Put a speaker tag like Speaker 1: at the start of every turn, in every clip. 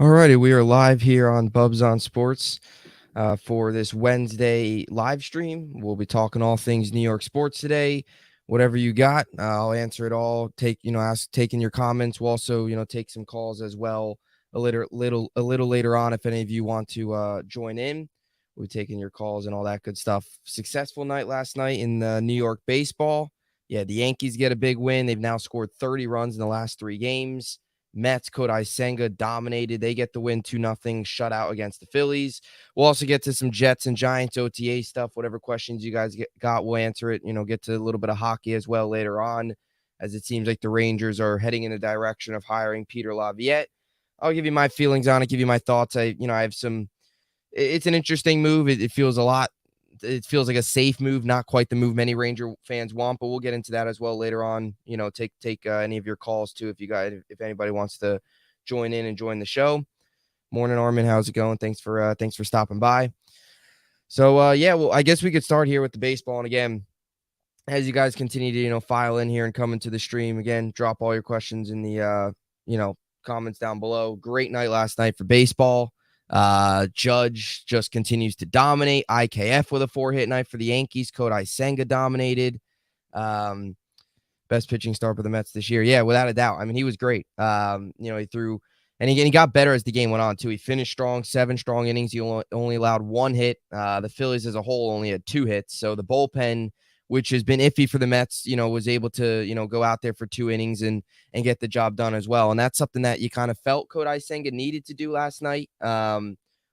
Speaker 1: Alrighty, we are live here on Bubbs on Sports for this Wednesday live stream. We'll be talking all things New York sports today. Whatever you got, I'll answer it all. Taking your comments. We'll also, take some calls as well a little later on if any of you want to join in. We'll be taking your calls and all that good stuff. Successful night last night in New York baseball. Yeah, the Yankees get a big win. They've now scored 30 runs in the last 3 games. Mets, Kodai Senga dominated. They get the win 2-0 shutout against the Phillies. We'll also get to some Jets and Giants OTA stuff. Whatever questions you guys got, we'll answer it. Get to a little bit of hockey as well later on, as it seems like the Rangers are heading in the direction of hiring Peter Laviolette. I'll give you my feelings on it, give you my thoughts. I have some. It's an interesting move. It feels a lot. It feels like a safe move, not quite the move many Ranger fans want, but we'll get into that as well later on. Take any of your calls too if anybody wants to join in and join the show. Morning, Armin. How's it going? Thanks for stopping by. So well, I guess we could start here with the baseball. And again, as you guys continue to file in here and come into the stream, again, drop all your questions in the comments down below. Great night last night for baseball. Judge just continues to dominate. IKF with a 4-hit night for the Yankees. Kodai Senga dominated. Best pitching start for the Mets this year. Yeah, without a doubt. I mean, he was great. He threw, and he got better as the game went on too. He finished strong, 7 strong innings. He only allowed 1 hit. The Phillies as a whole only had 2 hits. So the bullpen, which has been iffy for the Mets, was able to, go out there for 2 innings and get the job done as well. And that's something that you kind of felt Kodai Senga needed to do last night,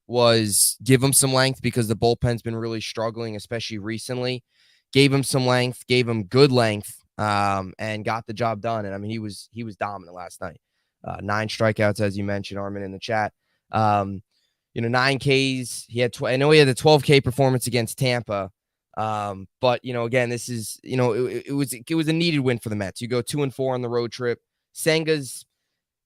Speaker 1: was give him some length because the bullpen's been really struggling, especially recently. Gave him some length, gave him good length, and got the job done. And I mean, he was dominant last night. 9 strikeouts, as you mentioned, Armin, in the chat. 9 Ks. I know he had the 12K performance against Tampa. But again, this is, it was a needed win for the Mets. You go 2-4 on the road trip. Senga's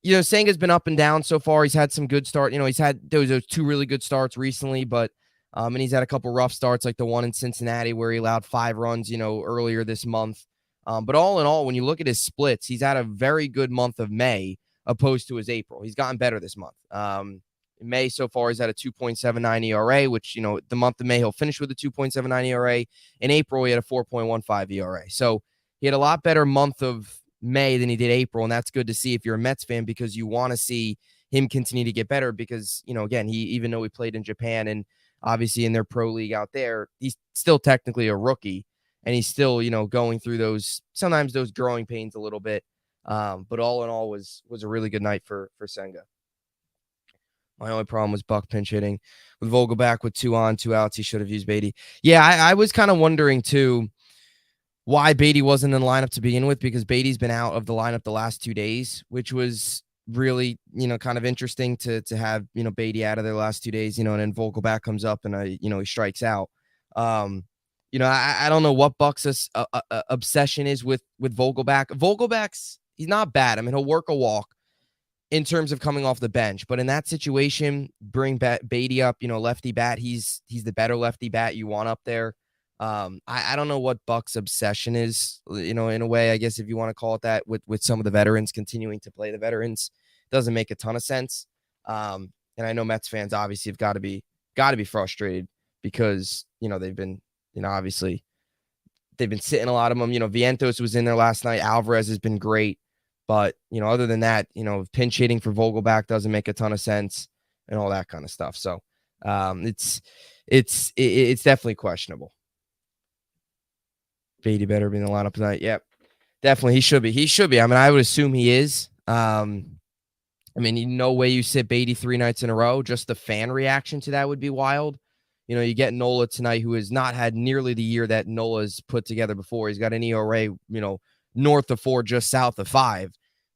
Speaker 1: been up and down so far. He's had some good start. He's had those 2 really good starts recently, but and he's had a couple rough starts, like the one in Cincinnati where he allowed 5 runs, earlier this month. But all in all, when you look at his splits, he's had a very good month of May opposed to his April. He's gotten better this month. In May so far, he's had a 2.79 ERA, which, the month of May, he'll finish with a 2.79 ERA. In April, he had a 4.15 ERA. So he had a lot better month of May than he did April, and that's good to see if you're a Mets fan, because you want to see him continue to get better because, again, even though he played in Japan and obviously in their pro league out there, he's still technically a rookie, and he's still, going through sometimes those growing pains a little bit. But all in all was a really good night for Senga. My only problem was Buck pinch hitting. With Vogelback with 2 on, 2 outs, he should have used Beatty. Yeah, I was kind of wondering, too, why Beatty wasn't in the lineup to begin with, because Beatty's been out of the lineup the last 2 days, which was really, kind of interesting to have, Beatty out of there the last 2 days, and then Vogelback comes up and, he strikes out. I don't know what Buck's obsession is with Vogelback. Vogelback's, he's not bad. I mean, he'll work a walk in terms of coming off the bench, but in that situation, bring Beatty up, lefty bat. He's the better lefty bat you want up there. I don't know what Buck's obsession is, in a way, I guess, if you want to call it that, with some of the veterans continuing to play the veterans. Doesn't make a ton of sense. And I know Mets fans obviously have got to be frustrated because, they've been, obviously they've been sitting a lot of them. Vientos was in there last night. Alvarez has been great. But, other than that, pinch hitting for Vogelback doesn't make a ton of sense and all that kind of stuff. So it's definitely questionable. Beatty better be in the lineup tonight. Yep, definitely. He should be. I mean, I would assume he is. I mean, no way you sit Beatty 3 nights in a row. Just the fan reaction to that would be wild. You get Nola tonight, who has not had nearly the year that Nola's put together before. He's got an ERA, north of 4, just south of 5,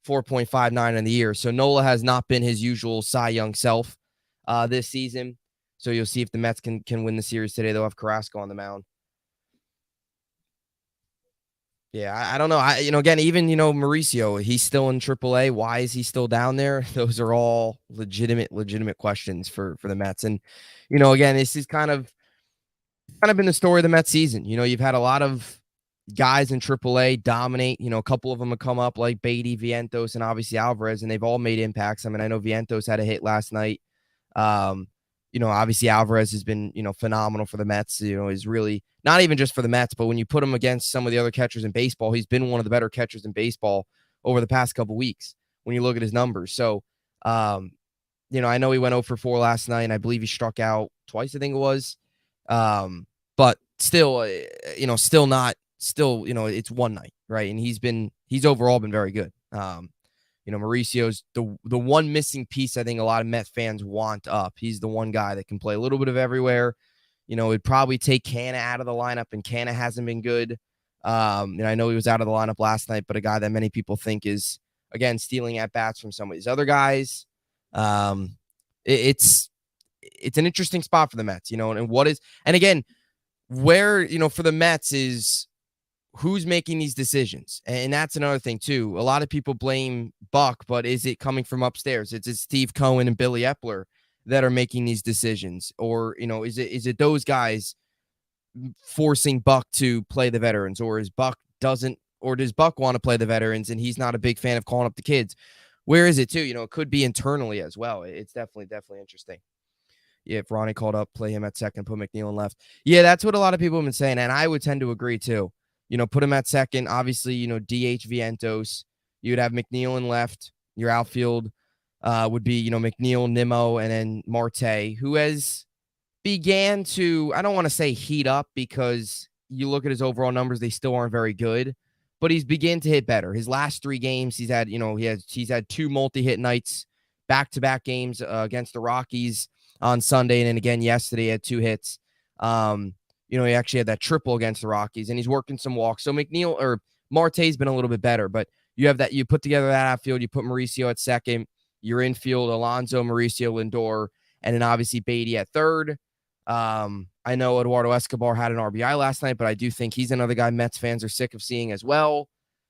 Speaker 1: 4.59 in the year. So Nola has not been his usual Cy Young self this season. So you'll see if the Mets can win the series today. They'll have Carrasco on the mound. Yeah, I don't know. Again, even, Mauricio, he's still in AAA. Why is he still down there? Those are all legitimate questions for the Mets. And, again, this is kind of been the story of the Mets season. You've had a lot of guys in AAA dominate. A couple of them have come up like Beatty, Vientos, and obviously Alvarez, and they've all made impacts. I mean, I know Vientos had a hit last night. Um, obviously Alvarez has been, phenomenal for the Mets. Is really not even just for the Mets, but when you put him against some of the other catchers in baseball, he's been one of the better catchers in baseball over the past couple weeks when you look at his numbers. So, I know he went 0 for 4 last night, and I believe he struck out twice, I think it was. But still, it's one night, right? And he's overall been very good. Mauricio's the one missing piece I think a lot of Met fans want up. He's the one guy that can play a little bit of everywhere. It'd probably take Canna out of the lineup, and Canna hasn't been good. I know he was out of the lineup last night, but a guy that many people think is, again, stealing at bats from some of these other guys. It's an interesting spot for the Mets, and again, where, for the Mets is who's making these decisions. And that's another thing too. A lot of people blame Buck, but is it coming from upstairs? It's Steve Cohen and Billy Epler that are making these decisions, or, is it those guys forcing Buck to play the veterans, or does Buck want to play the veterans and he's not a big fan of calling up the kids? Where is it too? It could be internally as well. It's definitely interesting. Yeah, if Ronnie called up, play him at second, put McNeil in left. Yeah, that's what a lot of people have been saying, and I would tend to agree too. Put him at second. Obviously, DH Vientos. You'd have McNeil in left. Your outfield would be, McNeil, Nimmo, and then Marte, who has began to, I don't want to say heat up, because you look at his overall numbers, they still aren't very good, but he's beginning to hit better. His last 3 games, he's had, he's had 2 multi-hit nights, back-to-back games against the Rockies on Sunday, and then again yesterday had 2 hits. He actually had that triple against the Rockies, and he's working some walks. So Marte's been a little bit better, but you have that, you put together that outfield, you put Mauricio at second, your infield, Alonso, Mauricio, Lindor, and then obviously Beatty at third. I know Eduardo Escobar had an RBI last night, but I do think he's another guy Mets fans are sick of seeing as well.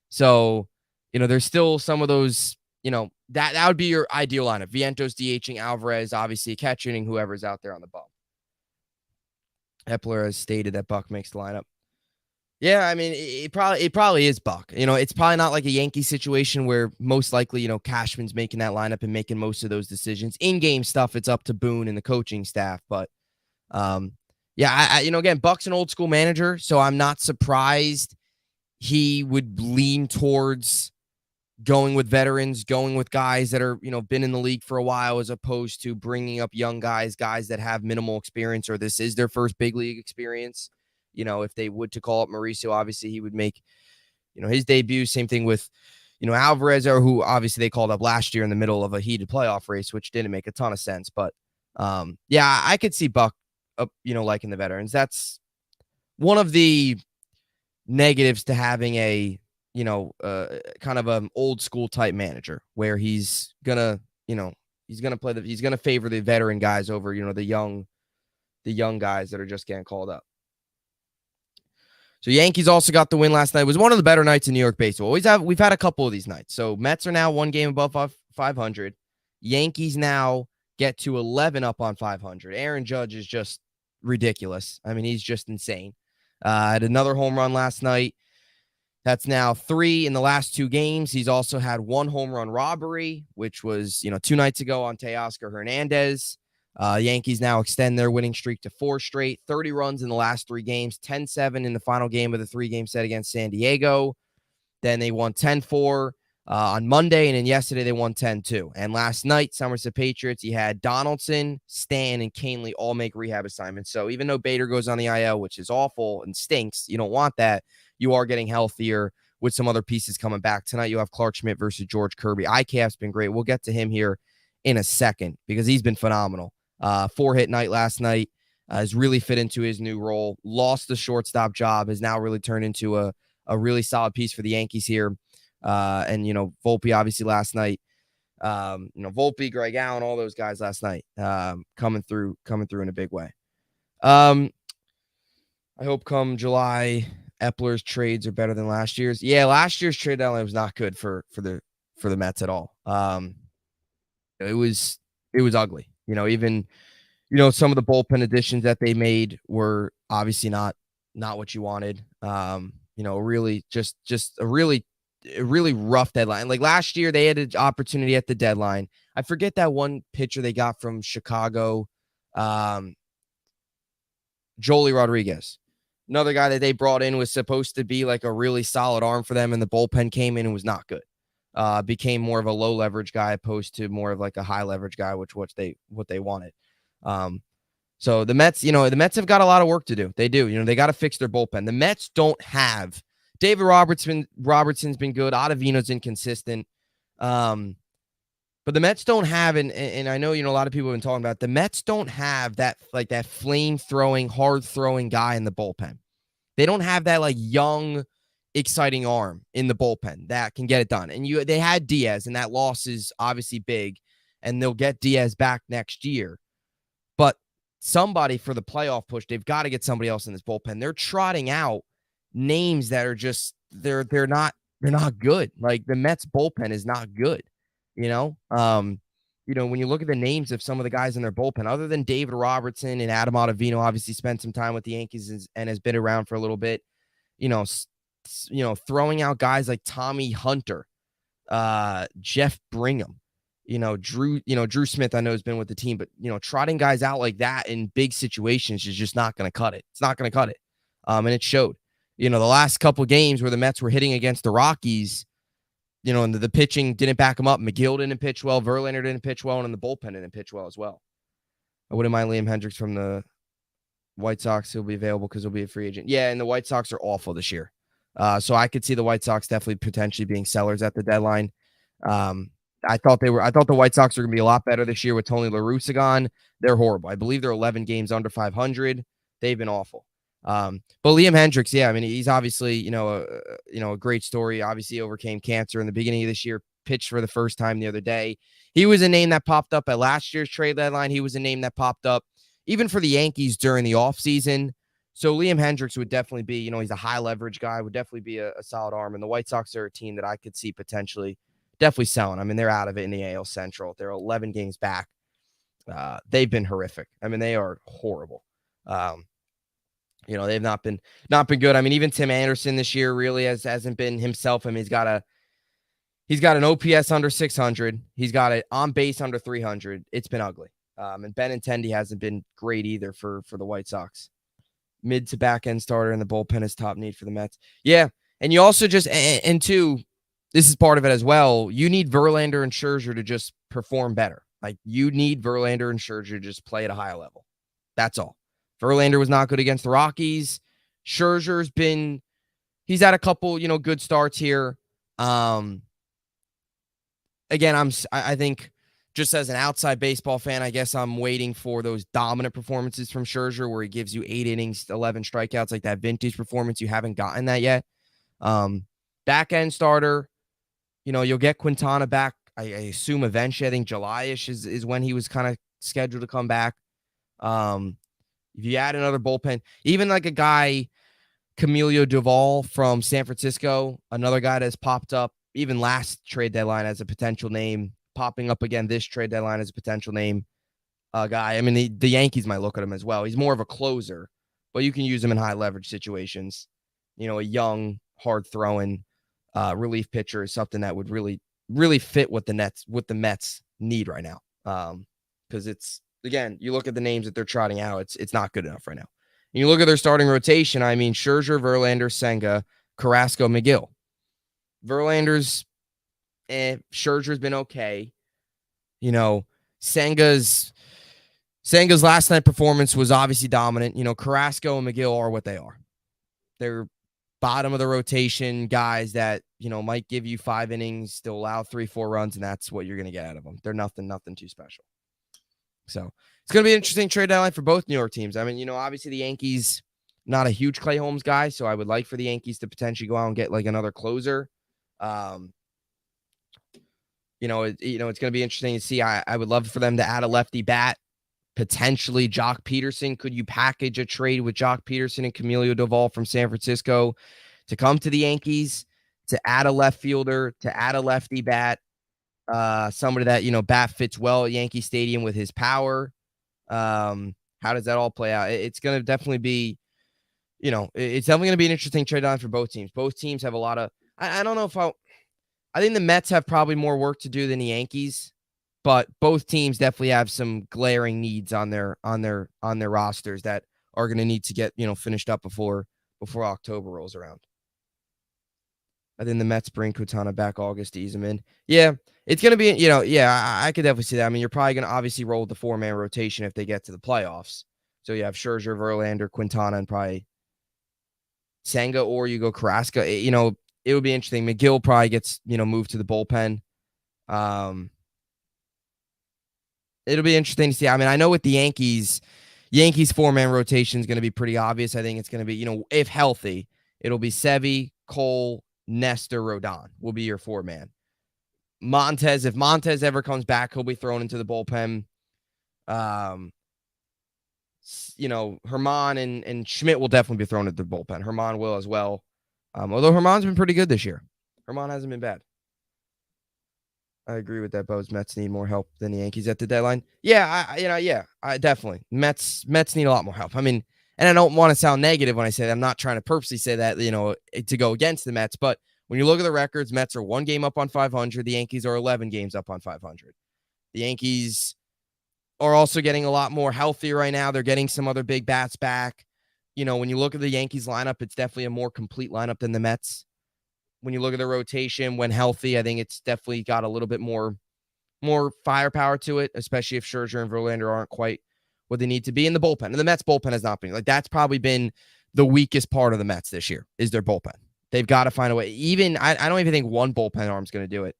Speaker 1: So, there's still some of those, that would be your ideal lineup. Vientos DHing, Alvarez, obviously catching, whoever's out there on the bump. Epler has stated that Buck makes the lineup. Yeah, I mean, it probably is Buck. It's probably not like a Yankee situation where most likely, Cashman's making that lineup and making most of those decisions. In-game stuff, it's up to Boone and the coaching staff. But, again, Buck's an old school manager, so I'm not surprised he would lean towards going with veterans, going with guys that are, been in the league for a while, as opposed to bringing up young guys that have minimal experience, or this is their first big league experience. If they would to call up Mauricio, obviously he would make, his debut. Same thing with, Alvarez, or who obviously they called up last year in the middle of a heated playoff race, which didn't make a ton of sense. But I could see Buck, liking the veterans. That's one of the negatives to having a, kind of an old school type manager, where he's gonna favor the veteran guys over, the young guys that are just getting called up. So Yankees also got the win last night. It was one of the better nights in New York baseball. We've had a couple of these nights. So Mets are now 1 game above 500. Yankees now get to 11 up on 500. Aaron Judge is just ridiculous. I mean, he's just insane. Had another home run last night. That's now 3 in the last 2 games. He's also had 1 home run robbery, which was, 2 nights ago on Teoscar Hernandez. Yankees now extend their winning streak to 4 straight, 30 runs in the last 3 games, 10-7 in the final game of the 3-game set against San Diego. Then they won 10-4 on Monday, and then yesterday they won 10-2. And last night, Somerset Patriots, he had Donaldson, Stan, and Canely all make rehab assignments. So even though Bader goes on the IL, which is awful and stinks, you don't want that, you are getting healthier with some other pieces coming back. Tonight you have Clark Schmidt versus George Kirby. IKF's been great. We'll get to him here in a second because he's been phenomenal. 4-hit night last night. Has really fit into his new role. Lost the shortstop job. Has now really turned into a really solid piece for the Yankees here. And Volpe obviously last night. Volpe, Greg Allen, all those guys last night coming through in a big way. I hope come July, Epler's trades are better than last year's. Yeah, last year's trade deadline was not good for the Mets at all. It was ugly. Even some of the bullpen additions that they made were obviously not what you wanted. really just a really rough deadline. Like last year, they had an opportunity at the deadline. I forget that one pitcher they got from Chicago, Joely Rodriguez. Another guy that they brought in was supposed to be like a really solid arm for them, and the bullpen came in and was not good. Became more of a low leverage guy opposed to more of like a high leverage guy, which what they wanted. So the Mets, the Mets have got a lot of work to do. They do. They got to fix their bullpen. The Mets don't have David Robertson's been good. Ottavino's inconsistent. But the Mets don't have, and I know, a lot of people have been talking about it, the Mets don't have that flame throwing, hard throwing guy in the bullpen. They don't have that like young, exciting arm in the bullpen that can get it done. And they had Diaz, and that loss is obviously big, and they'll get Diaz back next year. But somebody for the playoff push, they've got to get somebody else in this bullpen. They're trotting out names that are just they're not good. Like the Mets bullpen is not good. When you look at the names of some of the guys in their bullpen, other than David Robertson and Adam Ottavino, obviously spent some time with the Yankees and has been around for a little bit, throwing out guys like Tommy Hunter, Jeff Brigham, Drew Smith, I know has been with the team, but, trotting guys out like that in big situations is just not going to cut it. It's not going to cut it. And it showed, the last couple of games where the Mets were hitting against the Rockies, and the pitching didn't back him up. McGill didn't pitch well. Verlander didn't pitch well. And the bullpen didn't pitch well as well. I wouldn't mind Liam Hendricks from the White Sox. He'll be available because he'll be a free agent. Yeah, and the White Sox are awful this year. So I could see the White Sox definitely potentially being sellers at the deadline. I thought the White Sox are going to be a lot better this year with Tony La Russa gone. They're horrible. I believe they're 11 games under 500. They've been awful. But Liam Hendricks, yeah, I mean, he's obviously, a great story. Obviously overcame cancer in the beginning of this year, pitched for the first time the other day. He was a name that popped up at last year's trade deadline. He was a name that popped up even for the Yankees during the offseason. So Liam Hendricks would definitely be, he's a high leverage guy, would definitely be a solid arm. And the White Sox are a team that I could see potentially definitely selling. I mean, they're out of it in the AL Central. They're 11 games back. They've been horrific. I mean, they are horrible. They've not been good. I mean, even Tim Anderson this year really hasn't been himself. I mean, he's got an OPS under 600. He's got it on base under 300. It's been ugly. And Benintendi hasn't been great either for the White Sox. Mid to back end starter in the bullpen is top need for the Mets. Yeah. And you also just, and two, this is part of it as well. You need Verlander and Scherzer to just perform better. Like you need Verlander and Scherzer to just play at a higher level. That's all. Verlander was not good against the Rockies. Scherzer's he's had a couple, good starts here. Again, I think just as an outside baseball fan, I guess I'm waiting for those dominant performances from Scherzer where he gives you 8 innings, 11 strikeouts, like that vintage performance. You haven't gotten that yet. Back end starter, you'll get Quintana back. I assume eventually. I think July-ish is when he was kind of scheduled to come back. If you add another bullpen, even like a guy, Camilo Doval from San Francisco, another guy that's popped up even last trade deadline as a potential name, popping up again this trade deadline as a potential name guy. I mean, the Yankees might look at him as well. He's more of a closer, but you can use him in high leverage situations. A young, hard throwing relief pitcher is something that would really, really fit what the Mets need right now. Because it's, again, you look at the names that they're trotting out, it's not good enough right now. And you look at their starting rotation, I mean, Scherzer, Verlander, Senga, Carrasco, McGill. Scherzer's been okay. Senga's last night performance was obviously dominant. Carrasco and McGill are what they are. They're bottom of the rotation guys that, might give you 5 innings, they'll allow 3-4 runs, and that's what you're going to get out of them. They're nothing too special. So it's going to be an interesting trade deadline for both New York teams. I mean, obviously the Yankees, not a huge Clay Holmes guy, so I would like for the Yankees to potentially go out and get like another closer. It's going to be interesting to see. I would love for them to add a lefty bat, potentially Jock Peterson. Could you package a trade with Jock Peterson and Camilo Doval from San Francisco to come to the Yankees, to add a left fielder, to add a lefty bat? Somebody that, bat fits well at Yankee Stadium with his power. How does that all play out? It's going to definitely be, it's definitely going to be an interesting trade line for both teams. Both teams have a lot of. I don't know if I think the Mets have probably more work to do than the Yankees, but both teams definitely have some glaring needs on their rosters that are going to need to get finished up before October rolls around. I think the Mets bring Quintana back August to ease him in. Yeah, it's going to be, yeah, I could definitely see that. I mean, you're probably going to obviously roll with the 4-man rotation if they get to the playoffs. So you have Scherzer, Verlander, Quintana, and probably Senga, or you go Carrasco. It would be interesting. McGill probably gets, moved to the bullpen. It'll be interesting to see. I mean, I know with the Yankees 4-man rotation is going to be pretty obvious. I think it's going to be, if healthy, it'll be Sevy, Cole, Nestor, Rodon will be your 4-man. Montez, if Montez ever comes back, he'll be thrown into the bullpen. Herman and Schmidt will definitely be thrown into the bullpen. Herman will as well. Although Herman's been pretty good this year. Herman hasn't been bad. I agree with that. Bubbs. Mets need more help than the Yankees at the deadline. Yeah, I definitely. Mets need a lot more help. I mean, and I don't want to sound negative when I say that. I'm not trying to purposely say that, to go against the Mets. But when you look at the records, Mets are 1 game up on 500. The Yankees are 11 games up on 500. The Yankees are also getting a lot more healthy right now. They're getting some other big bats back. When you look at the Yankees lineup, it's definitely a more complete lineup than the Mets. When you look at the rotation, when healthy, I think it's definitely got a little bit more firepower to it, especially if Scherzer and Verlander aren't quite what they need to be in the bullpen. And the Mets bullpen has not been that's probably been the weakest part of the Mets this year is their bullpen. They've got to find a way. Even I don't even think one bullpen arm is going to do it.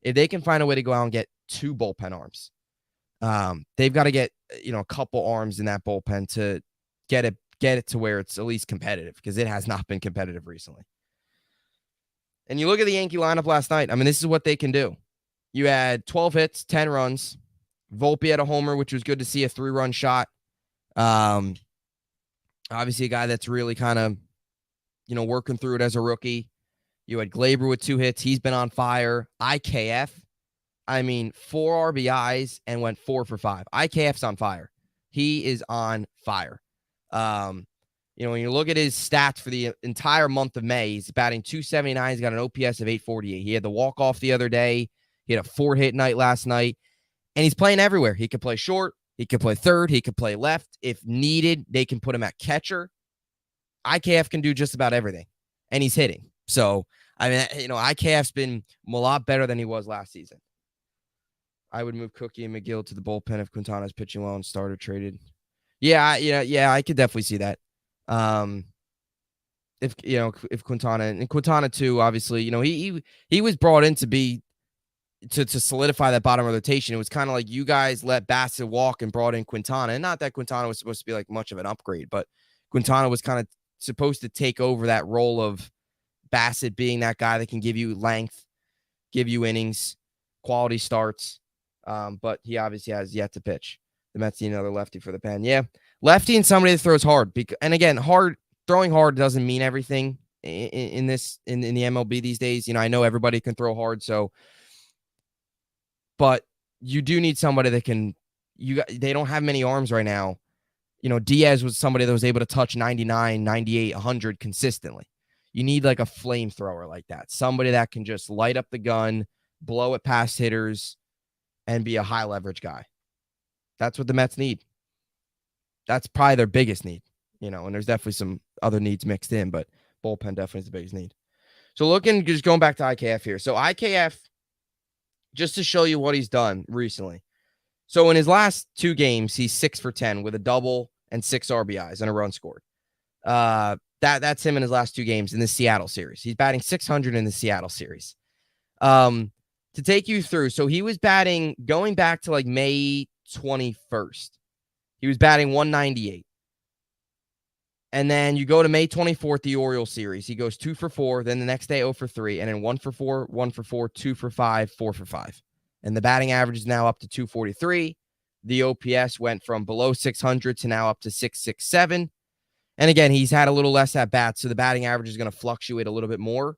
Speaker 1: If they can find a way to go out and get 2 bullpen arms, they've got to get a couple arms in that bullpen to get it to where it's at least competitive, because it has not been competitive recently. And you look at the Yankee lineup last night. I mean, this is what they can do. You had 12 hits, 10 runs. Volpe had a homer, which was good to see, a 3-run shot. Obviously a guy that's really kind of, working through it as a rookie. You had Glaber with 2 hits. He's been on fire. IKF, 4 RBIs and went 4 for 5. IKF's on fire. He is on fire. When you look at his stats for the entire month of May, he's batting .279. He's got an OPS of .848. He had the walk-off the other day. He had a 4-hit night last night. And he's playing everywhere. He could play short. He could play third. He could play left. If needed, they can put him at catcher. IKF can do just about everything. And he's hitting. So, IKF's been a lot better than he was last season. I would move Cookie and McGill to the bullpen if Quintana's pitching well and starter traded. Yeah, I could definitely see that. If Quintana too, obviously, he was brought in to solidify that bottom rotation. It was kind of like you guys let Bassett walk and brought in Quintana. And not that Quintana was supposed to be like much of an upgrade, but Quintana was kind of supposed to take over that role of Bassett being that guy that can give you length, give you innings, quality starts. But he obviously has yet to pitch. The Mets need another lefty for the pen. Yeah. Lefty and somebody that throws hard. And again, throwing hard doesn't mean everything in the MLB these days. I know everybody can throw hard, but you do need somebody that can. They don't have many arms right now. Diaz was somebody that was able to touch 99, 98, 100 consistently. You need like a flamethrower like that. Somebody that can just light up the gun, blow it past hitters, and be a high leverage guy. That's what the Mets need. That's probably their biggest need, and there's definitely some other needs mixed in, but bullpen definitely is the biggest need. So just going back to IKF here. So IKF, just to show you what he's done recently. So in his last 2 games, he's 6 for 10 with a double and 6 RBIs and a run scored. That's him in his last 2 games in the Seattle series. He's batting .600 in the Seattle series. To take you through, so he was batting going back to like May 21st. He was batting .198. And then you go to May 24th, the Orioles series. He goes 2 for 4. Then the next day, 0 for 3. And then 1 for 4, 1 for 4, 2 for 5, 4 for 5. And the batting average is now up to 243. The OPS went from below 600 to now up to 667. And again, he's had a little less at bats, so the batting average is going to fluctuate a little bit more.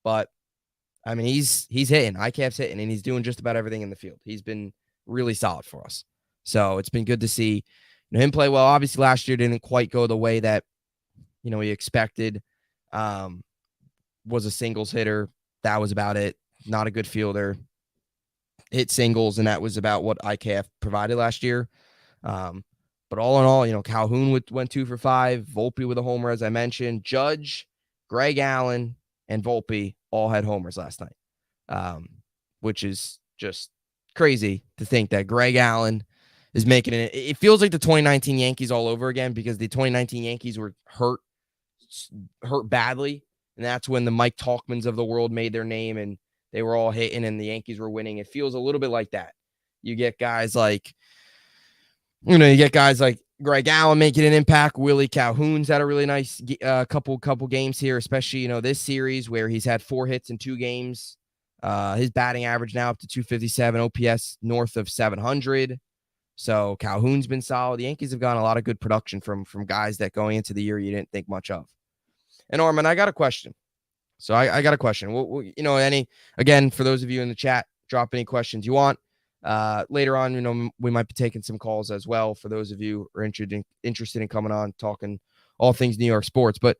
Speaker 1: But, he's hitting. IKF's hitting, and he's doing just about everything in the field. He's been really solid for us. So it's been good to see him play well. Obviously, last year didn't quite go the way that he expected. Was a singles hitter. That was about it. Not a good fielder. Hit singles, and that was about what IKF provided last year. But all in all, Calhoun went 2 for 5. Volpe with a homer, as I mentioned. Judge, Greg Allen, and Volpe all had homers last night, which is just crazy to think that Greg Allen is making it. It feels like the 2019 Yankees all over again, because the 2019 Yankees were hurt badly, and that's when the Mike Talkmans of the world made their name, and they were all hitting, and the Yankees were winning. It feels a little bit like that. You get guys like Greg Allen making an impact. Willie Calhoun's had a really nice couple games here, especially, this series where he's had 4 hits in 2 games. His batting average now up to 257, OPS north of 700. So Calhoun's been solid. The Yankees have gotten a lot of good production from guys that going into the year you didn't think much of. And Armin, I got a question. So I got a question. Again, for those of you in the chat, drop any questions you want. Later on, we might be taking some calls as well for those of you who are interested in coming on, talking all things New York sports. But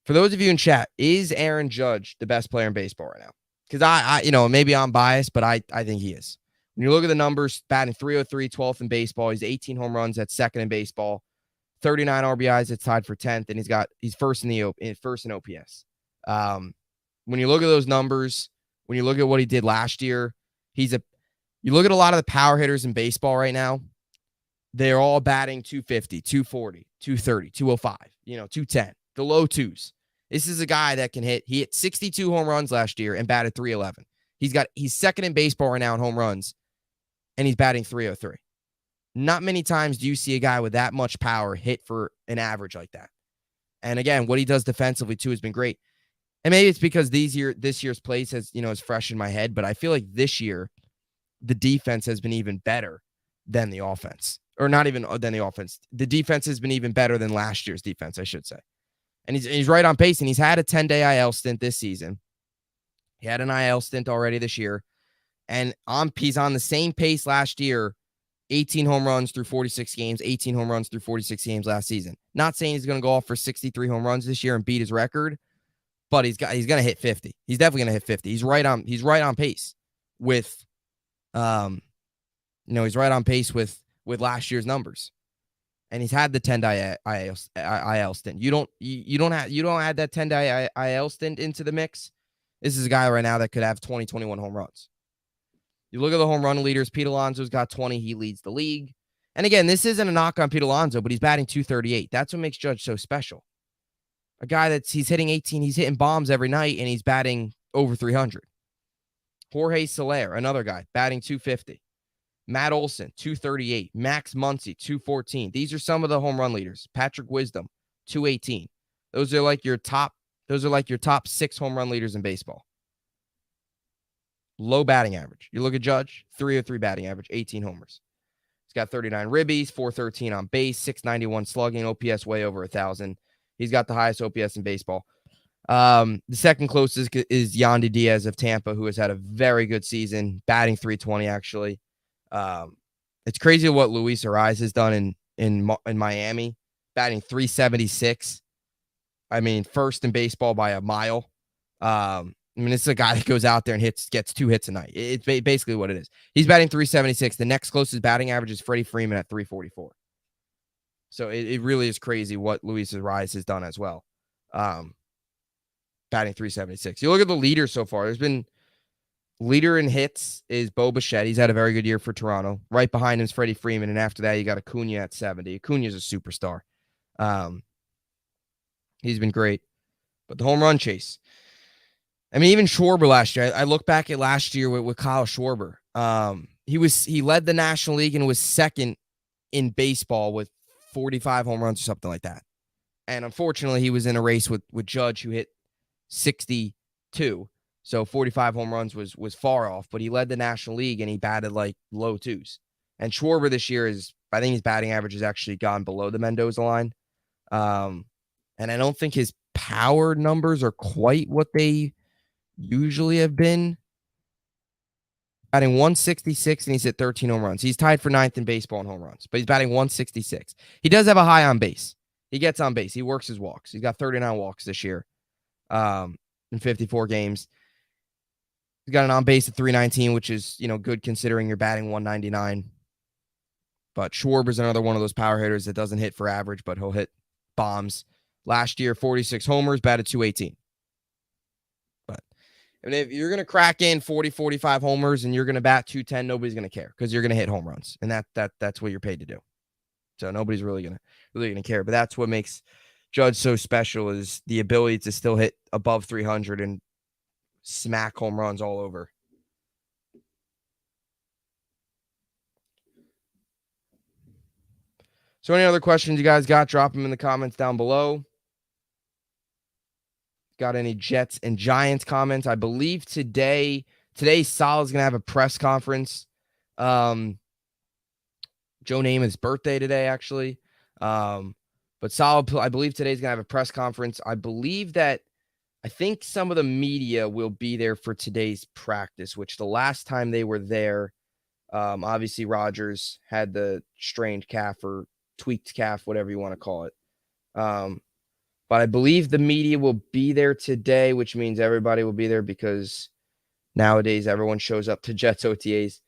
Speaker 1: for those of you in chat, is Aaron Judge the best player in baseball right now? Because I maybe I'm biased, but I think he is. When you look at the numbers, batting 303, 12th in baseball, he's 18 home runs at second in baseball, 39 RBIs, it's tied for 10th, and he's first in OPS. When you look at those numbers, when you look at what he did last year, you look at a lot of the power hitters in baseball right now, they're all batting 250, 240, 230, 205, 210, the low twos. This is a guy that can hit. He hit 62 home runs last year and batted 311. He's second in baseball right now in home runs, and he's batting 303. Not many times do you see a guy with that much power hit for an average like that. And again, what he does defensively too has been great. And maybe it's because this year's plays is fresh in my head, but I feel like this year the defense has been even better than the offense. Or not even than the offense. The defense has been even better than last year's defense, I should say. And he's right on pace, and he's had a 10-day IL stint this season. He had an IL stint already this year. And he's on the same pace last year, 18 home runs through 46 games, 18 home runs through 46 games last season. Not saying he's going to go off for 63 home runs this year and beat his record, but he's going to hit 50. He's definitely going to hit 50. He's right on pace with he's right on pace with last year's numbers. And he's had the 10-day IL stint. You don't add that 10-day IL stint into the mix. This is a guy right now that could have 20, 21 home runs. You look at the home run leaders. Pete Alonso's got 20. He leads the league. And again, this isn't a knock on Pete Alonso, but he's batting 238. That's what makes Judge so special. A guy he's hitting 18. He's hitting bombs every night, and he's batting over 300. Jorge Soler, another guy, batting 250. Matt Olson, 238. Max Muncy, 214. These are some of the home run leaders. Patrick Wisdom, 218. Those are like your top 6 home run leaders in baseball. Low batting average. You look at Judge, 303 batting average, 18 homers. He's got 39 ribbies, 413 on base, 691 slugging, OPS way over 1,000. He's got the highest OPS in baseball. The second closest is Yandy Diaz of Tampa, who has had a very good season, batting 320 actually. It's crazy what Luis Ariz has done in Miami, batting 376. I mean, first in baseball by a mile. This is a guy that goes out there and gets 2 hits a night. It's basically what it is. He's batting 376. The next closest batting average is Freddie Freeman at 344. So it really is crazy what Luis Ariz has done as well. Batting 376. You look at the leaders so far. There's been leader in hits is Bo Bichette. He's had a very good year for Toronto. Right behind him is Freddie Freeman. And after that, you got Acuna at 70. Acuna's a superstar. He's been great. But the home run chase. I mean, even Schwarber last year. I look back at last year with Kyle Schwarber. He led the National League and was second in baseball with 45 home runs or something like that. And unfortunately, he was in a race with Judge, who hit 62. So 45 home runs was far off, but he led the National League and he batted like low twos. And Schwarber this year I think his batting average has actually gone below the Mendoza line. And I don't think his power numbers are quite what they usually have been. Batting 166 and he's hit 13 home runs. He's tied for 9th in baseball in home runs, but he's batting 166. He does have a high on base. He gets on base. He works his walks. He's got 39 walks this year in 54 games. He's got an on base at 319, which is, good considering you're batting 199. But Schwarber's another one of those power hitters that doesn't hit for average, but he'll hit bombs. Last year, 46 homers, batted 218. But if you're going to crack in 40, 45 homers and you're going to bat 210, nobody's going to care because you're going to hit home runs. And that's what you're paid to do. So nobody's really going to care. But that's what makes Judge so special is the ability to still hit above 300 and smack home runs all over. So any other questions you guys got, drop them in the comments down below. Got any Jets and Giants comments? I believe today Sal's going to have a press conference. Joe Namath's birthday today, actually. But Sal, I believe today's going to have a press conference. I think some of the media will be there for today's practice, which the last time they were there, obviously Rodgers had the strained calf or tweaked calf, whatever you want to call it. But I believe the media will be there today, which means everybody will be there because nowadays everyone shows up to Jets OTAs.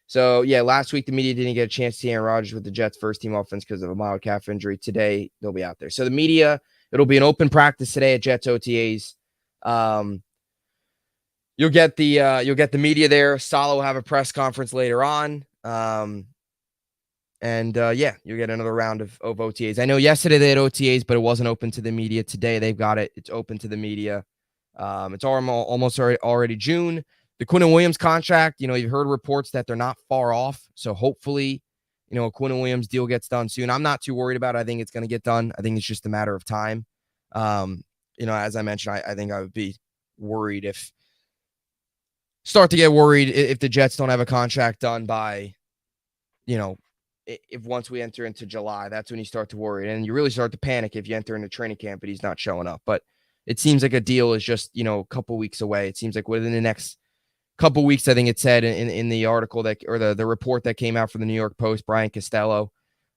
Speaker 1: So, yeah, last week the media didn't get a chance to see Aaron Rodgers with the Jets first-team offense because of a mild calf injury. Today, they'll be out there. So the media, it'll be an open practice today at Jets OTAs. You'll get the media there. Sala will have a press conference later on. You'll get another round of OTAs. I know yesterday they had OTAs, but it wasn't open to the media. Today they've got it. It's open to the media. It's almost already June. The Quinn Williams contract, you've heard reports that they're not far off. So hopefully, a Quinn Williams deal gets done soon. I'm not too worried about it. I think it's going to get done. I think it's just a matter of time. As I mentioned, I think I would be worried if the Jets don't have a contract done by, if once we enter into July, that's when you start to worry. And you really start to panic if you enter into training camp and he's not showing up. But it seems like a deal is just, a couple weeks away. It seems like within the next couple weeks, I think it said in the article the report that came out from the New York Post, Brian Costello,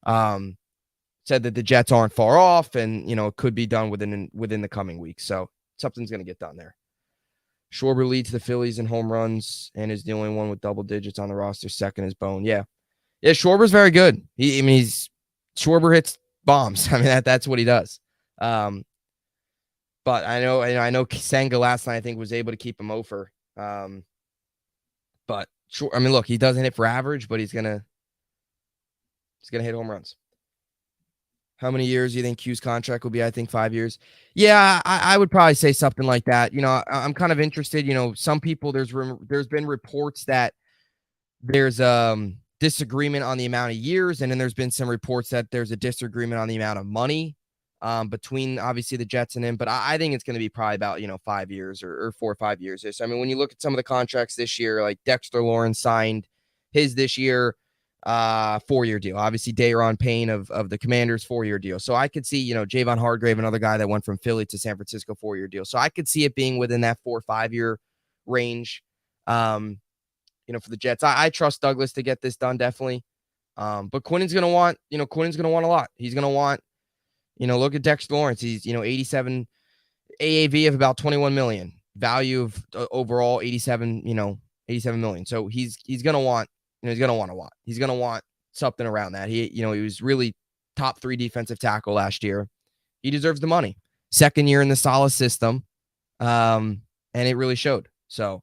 Speaker 1: said that the Jets aren't far off and, it could be done within the coming weeks. So something's going to get done there. Schwarber leads the Phillies in home runs and is the only one with double digits on the roster. Second is Bone. Yeah. Yeah, Schwarber's very good. Schwarber hits bombs. That's what he does. But I know Senga last night I think was able to keep him over. But look, he doesn't hit for average, but he's gonna hit home runs. How many years do you think Q's contract will be? I think 5 years. Yeah, I would probably say something like that. I'm kind of interested. Some people there's been reports that there's disagreement on the amount of years, and then there's been some reports that there's a disagreement on the amount of money between obviously the Jets and him. But I think it's going to be probably about 5 years or 4 or 5 years. So when you look at some of the contracts this year, like Dexter Lawrence signed his this year, 4-year deal. Obviously Daron Payne of the Commanders, 4-year deal. So I could see Javon Hargrave, another guy that went from Philly to San Francisco, 4-year deal. So I could see it being within that 4 or 5 year range. For the Jets, I trust Douglas to get this done, definitely. But Quinn's going to want, a lot. He's going to want, look at Dexter Lawrence. He's, 87 AAV of about 21 million, value of overall 87 million. So he's going to want, he's going to want a lot. He's going to want something around that. He was really top 3 defensive tackle last year. He deserves the money. Second year in the solid system. And it really showed. So,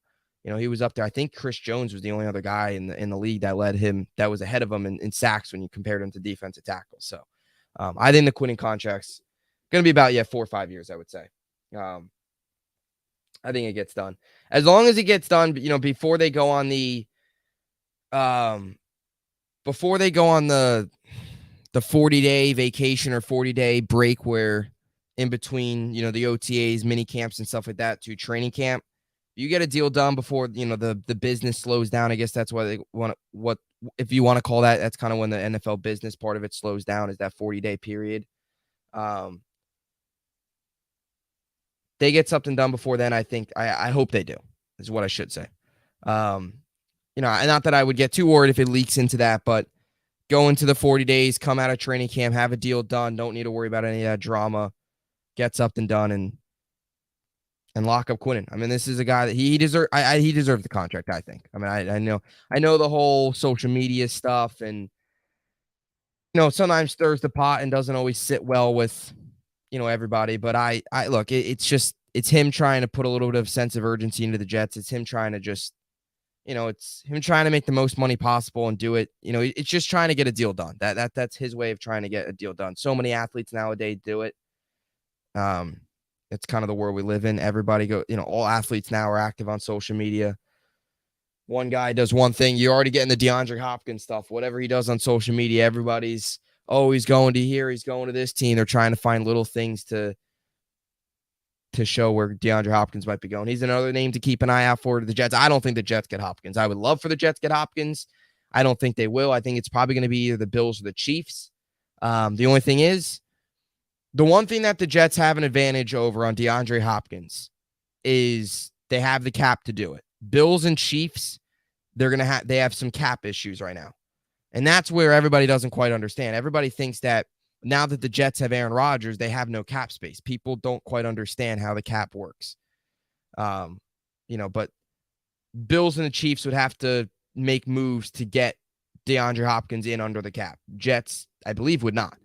Speaker 1: he was up there. I think Chris Jones was the only other guy in the league that was ahead of him in sacks when you compared him to defensive tackles. So I think the Quinn contract's going to be about 4 or 5 years, I would say. I think it gets done. As long as it gets done, before they go on the 40-day vacation or 40-day break where in between, the OTAs, mini camps and stuff like that to training camp, you get a deal done before, the business slows down. I guess that's why they want if you want to call that, that's kind of when the NFL business part of it slows down, is that 40-day period. They get something done before then. I think, I hope they do, is what I should say. Not that I would get too worried if it leaks into that, but go into the 40 days, come out of training camp, have a deal done, don't need to worry about any of that drama, get something done, and lock up Quinnen. I mean, this is a guy that he deserves. He deserves the contract, I think. I mean, I know the whole social media stuff, and sometimes stirs the pot and doesn't always sit well with everybody. But I look, it's him trying to put a little bit of sense of urgency into the Jets. It's him trying to just it's him trying to make the most money possible and do it. It's just trying to get a deal done. That's his way of trying to get a deal done. So many athletes nowadays do it. It's kind of the world we live in. Everybody all athletes now are active on social media. One guy does one thing. You're already getting the DeAndre Hopkins stuff. Whatever he does on social media, everybody's, he's going to here. He's going to this team. They're trying to find little things to show where DeAndre Hopkins might be going. He's another name to keep an eye out for the Jets. I don't think the Jets get Hopkins. I would love for the Jets to get Hopkins. I don't think they will. I think it's probably going to be either the Bills or the Chiefs. The only thing is, the one thing that the Jets have an advantage over on DeAndre Hopkins is they have the cap to do it. Bills and Chiefs, they have some cap issues right now. And that's where everybody doesn't quite understand. Everybody thinks that now that the Jets have Aaron Rodgers, they have no cap space. People don't quite understand how the cap works. But Bills and the Chiefs would have to make moves to get DeAndre Hopkins in under the cap. Jets, I believe, would not.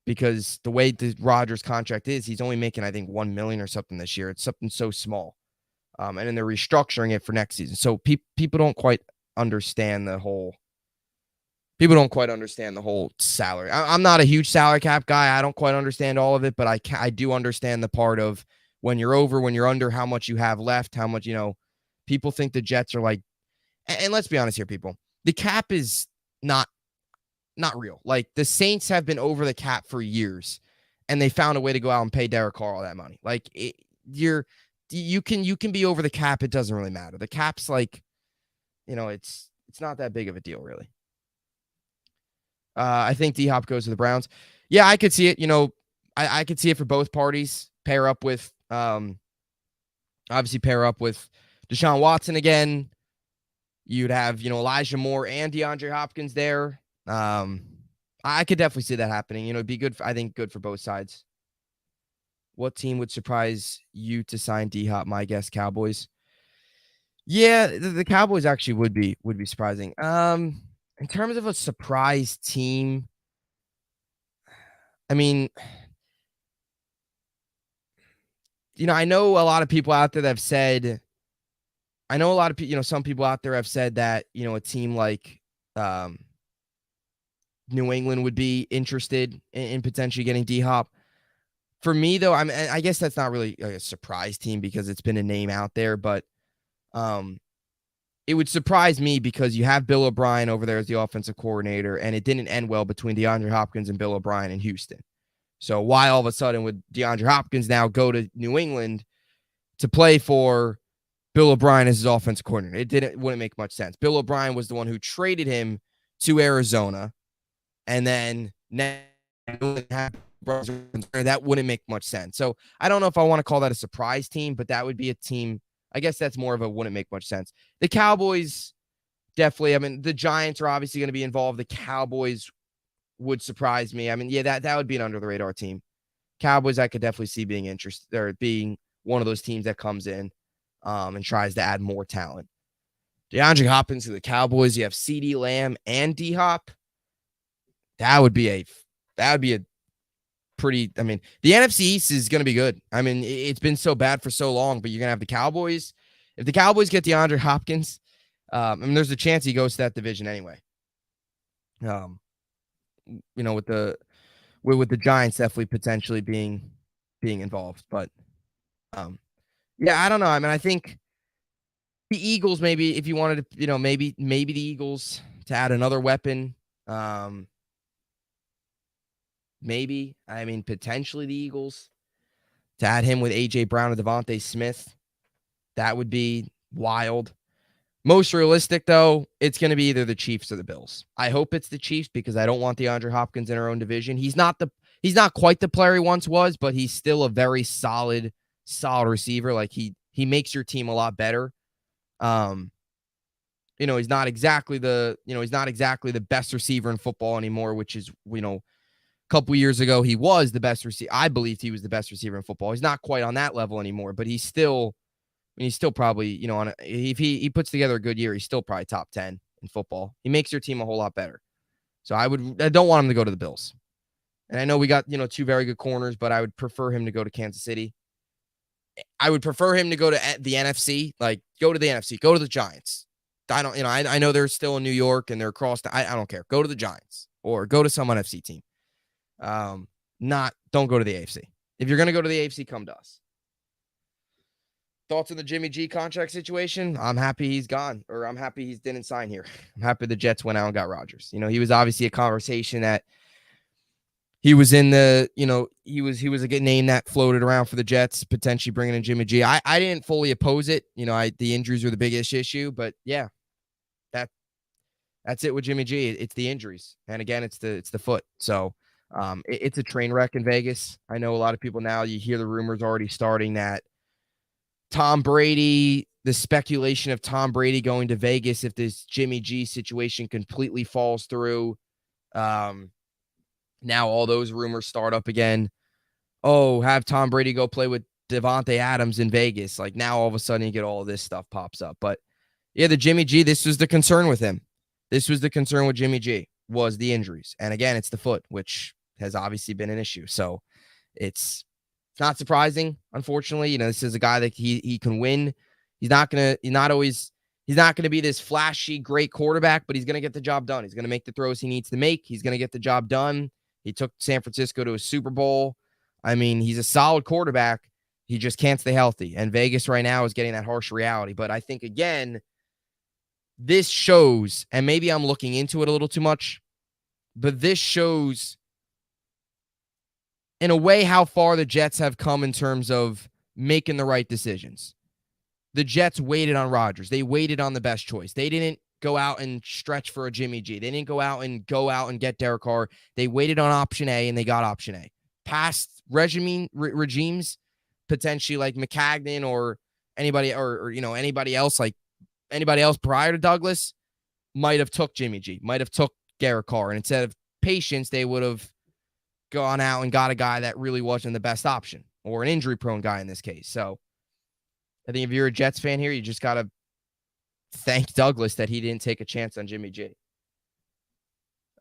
Speaker 1: Because the way the Rodgers contract is, he's only making, I think, $1 million or something this year. It's something so small. And then they're restructuring it for next season. So people don't quite understand the whole salary. I'm not a huge salary cap guy. I don't quite understand all of it, but I do understand the part of when you're over, when you're under, how much you have left, how much, people think the Jets are like, and let's be honest here, people, the cap is not real. Like, the Saints have been over the cap for years, and they found a way to go out and pay Derek Carr all that money. Like, you can be over the cap. It doesn't really matter. The cap's like, it's not that big of a deal, really. I think D-Hop goes to the Browns. Yeah, I could see it. I could see it for both parties. Obviously pair up with Deshaun Watson again. You'd have, Elijah Moore and DeAndre Hopkins there. I could definitely see that happening. It'd be good. I think good for both sides. What team would surprise you to sign D-Hop? My guess, Cowboys. Yeah, the Cowboys actually would be surprising. In terms of a surprise team, I mean, I know a lot of people out there that have said, some people out there have said that, a team like New England would be interested in potentially getting D-Hop. For me, though, I guess that's not really a surprise team because it's been a name out there, but it would surprise me because you have Bill O'Brien over there as the offensive coordinator, and it didn't end well between DeAndre Hopkins and Bill O'Brien in Houston. So why all of a sudden would DeAndre Hopkins now go to New England to play for Bill O'Brien as his offensive coordinator? Wouldn't make much sense. Bill O'Brien was the one who traded him to Arizona, and then that wouldn't make much sense. So I don't know if I want to call that a surprise team, but that would be a team. I guess that's more of a wouldn't make much sense. The Cowboys, definitely. I mean, the Giants are obviously going to be involved. The Cowboys would surprise me. I mean, yeah, that would be an under the radar team. Cowboys, I could definitely see being interested or being one of those teams that comes in and tries to add more talent. DeAndre Hopkins to the Cowboys. You have CeeDee Lamb and D-Hop. That would be a pretty, I mean, the NFC East is going to be good. I mean, it's been so bad for so long, but you're going to have the Cowboys. If the Cowboys get DeAndre Hopkins, I mean, there's a chance he goes to that division anyway. With the Giants definitely potentially being involved, but yeah, I don't know. I mean, I think the Eagles, maybe if you wanted to, maybe the Eagles to add another weapon. Maybe, I mean, potentially the Eagles to add him with A.J. Brown and Devontae Smith. That would be wild. Most realistic, though, it's going to be either the Chiefs or the Bills. I hope it's the Chiefs because I don't want DeAndre Hopkins in our own division. He's not quite the player he once was, but he's still a very solid receiver. Like he makes your team a lot better. he's not exactly the best receiver in football anymore, which is, a couple years ago, he was the best receiver. I believed he was the best receiver in football. He's not quite on that level anymore, but he's still probably, if he puts together a good year, he's still probably top 10 in football. He makes your team a whole lot better. So I don't want him to go to the Bills. And I know we got, two very good corners, but I would prefer him to go to Kansas City. I would prefer him to go to the NFC, like go to the NFC, go to the Giants. I know they're still in New York and they're across. I don't care. Go to the Giants or go to some NFC team. Don't go to the AFC. If you're going to go to the AFC, come to us. Thoughts on the Jimmy G contract situation? I'm happy he's gone, or I'm happy he didn't sign here. I'm happy the Jets went out and got Rodgers. He was obviously a conversation that he was in the, he was a good name that floated around for the Jets, potentially bringing in Jimmy G. I didn't fully oppose it. The injuries were the biggest issue, but yeah, that's it with Jimmy G. It's the injuries. And again, it's the foot. So it's a train wreck in Vegas. I know a lot of people now, you hear the rumors already starting that Tom Brady, the speculation of Tom Brady going to Vegas if this Jimmy G situation completely falls through. Now all those rumors start up again. Oh, have Tom Brady go play with Devontae Adams in Vegas. Like now all of a sudden you get all of this stuff pops up. But yeah, the Jimmy G, this was the concern with him. This was the concern with Jimmy G, was the injuries. And again, it's the foot, which has obviously been an issue. So it's not surprising, unfortunately. This is a guy that he can win. He's not going to be this flashy, great quarterback, but he's going to get the job done. He's going to make the throws he needs to make. He's going to get the job done. He took San Francisco to a Super Bowl. I mean, he's a solid quarterback. He just can't stay healthy. And Vegas right now is getting that harsh reality. But I think, again, this shows, and maybe I'm looking into it a little too much, but this shows in a way how far the Jets have come in terms of making the right decisions. The Jets waited on Rodgers. They waited on the best choice. They didn't go out and stretch for a Jimmy G. They didn't go out and get Derek Carr. They waited on option A, and they got option A. Past regimes, potentially like McCagnon or anybody or anybody else, like anybody else prior to Douglas, might have took Jimmy G, might have took Derek Carr. And instead of patience, they would have gone out and got a guy that really wasn't the best option, or an injury-prone guy in this case. So I think if you're a Jets fan here, you just got to thank Douglas that he didn't take a chance on Jimmy G.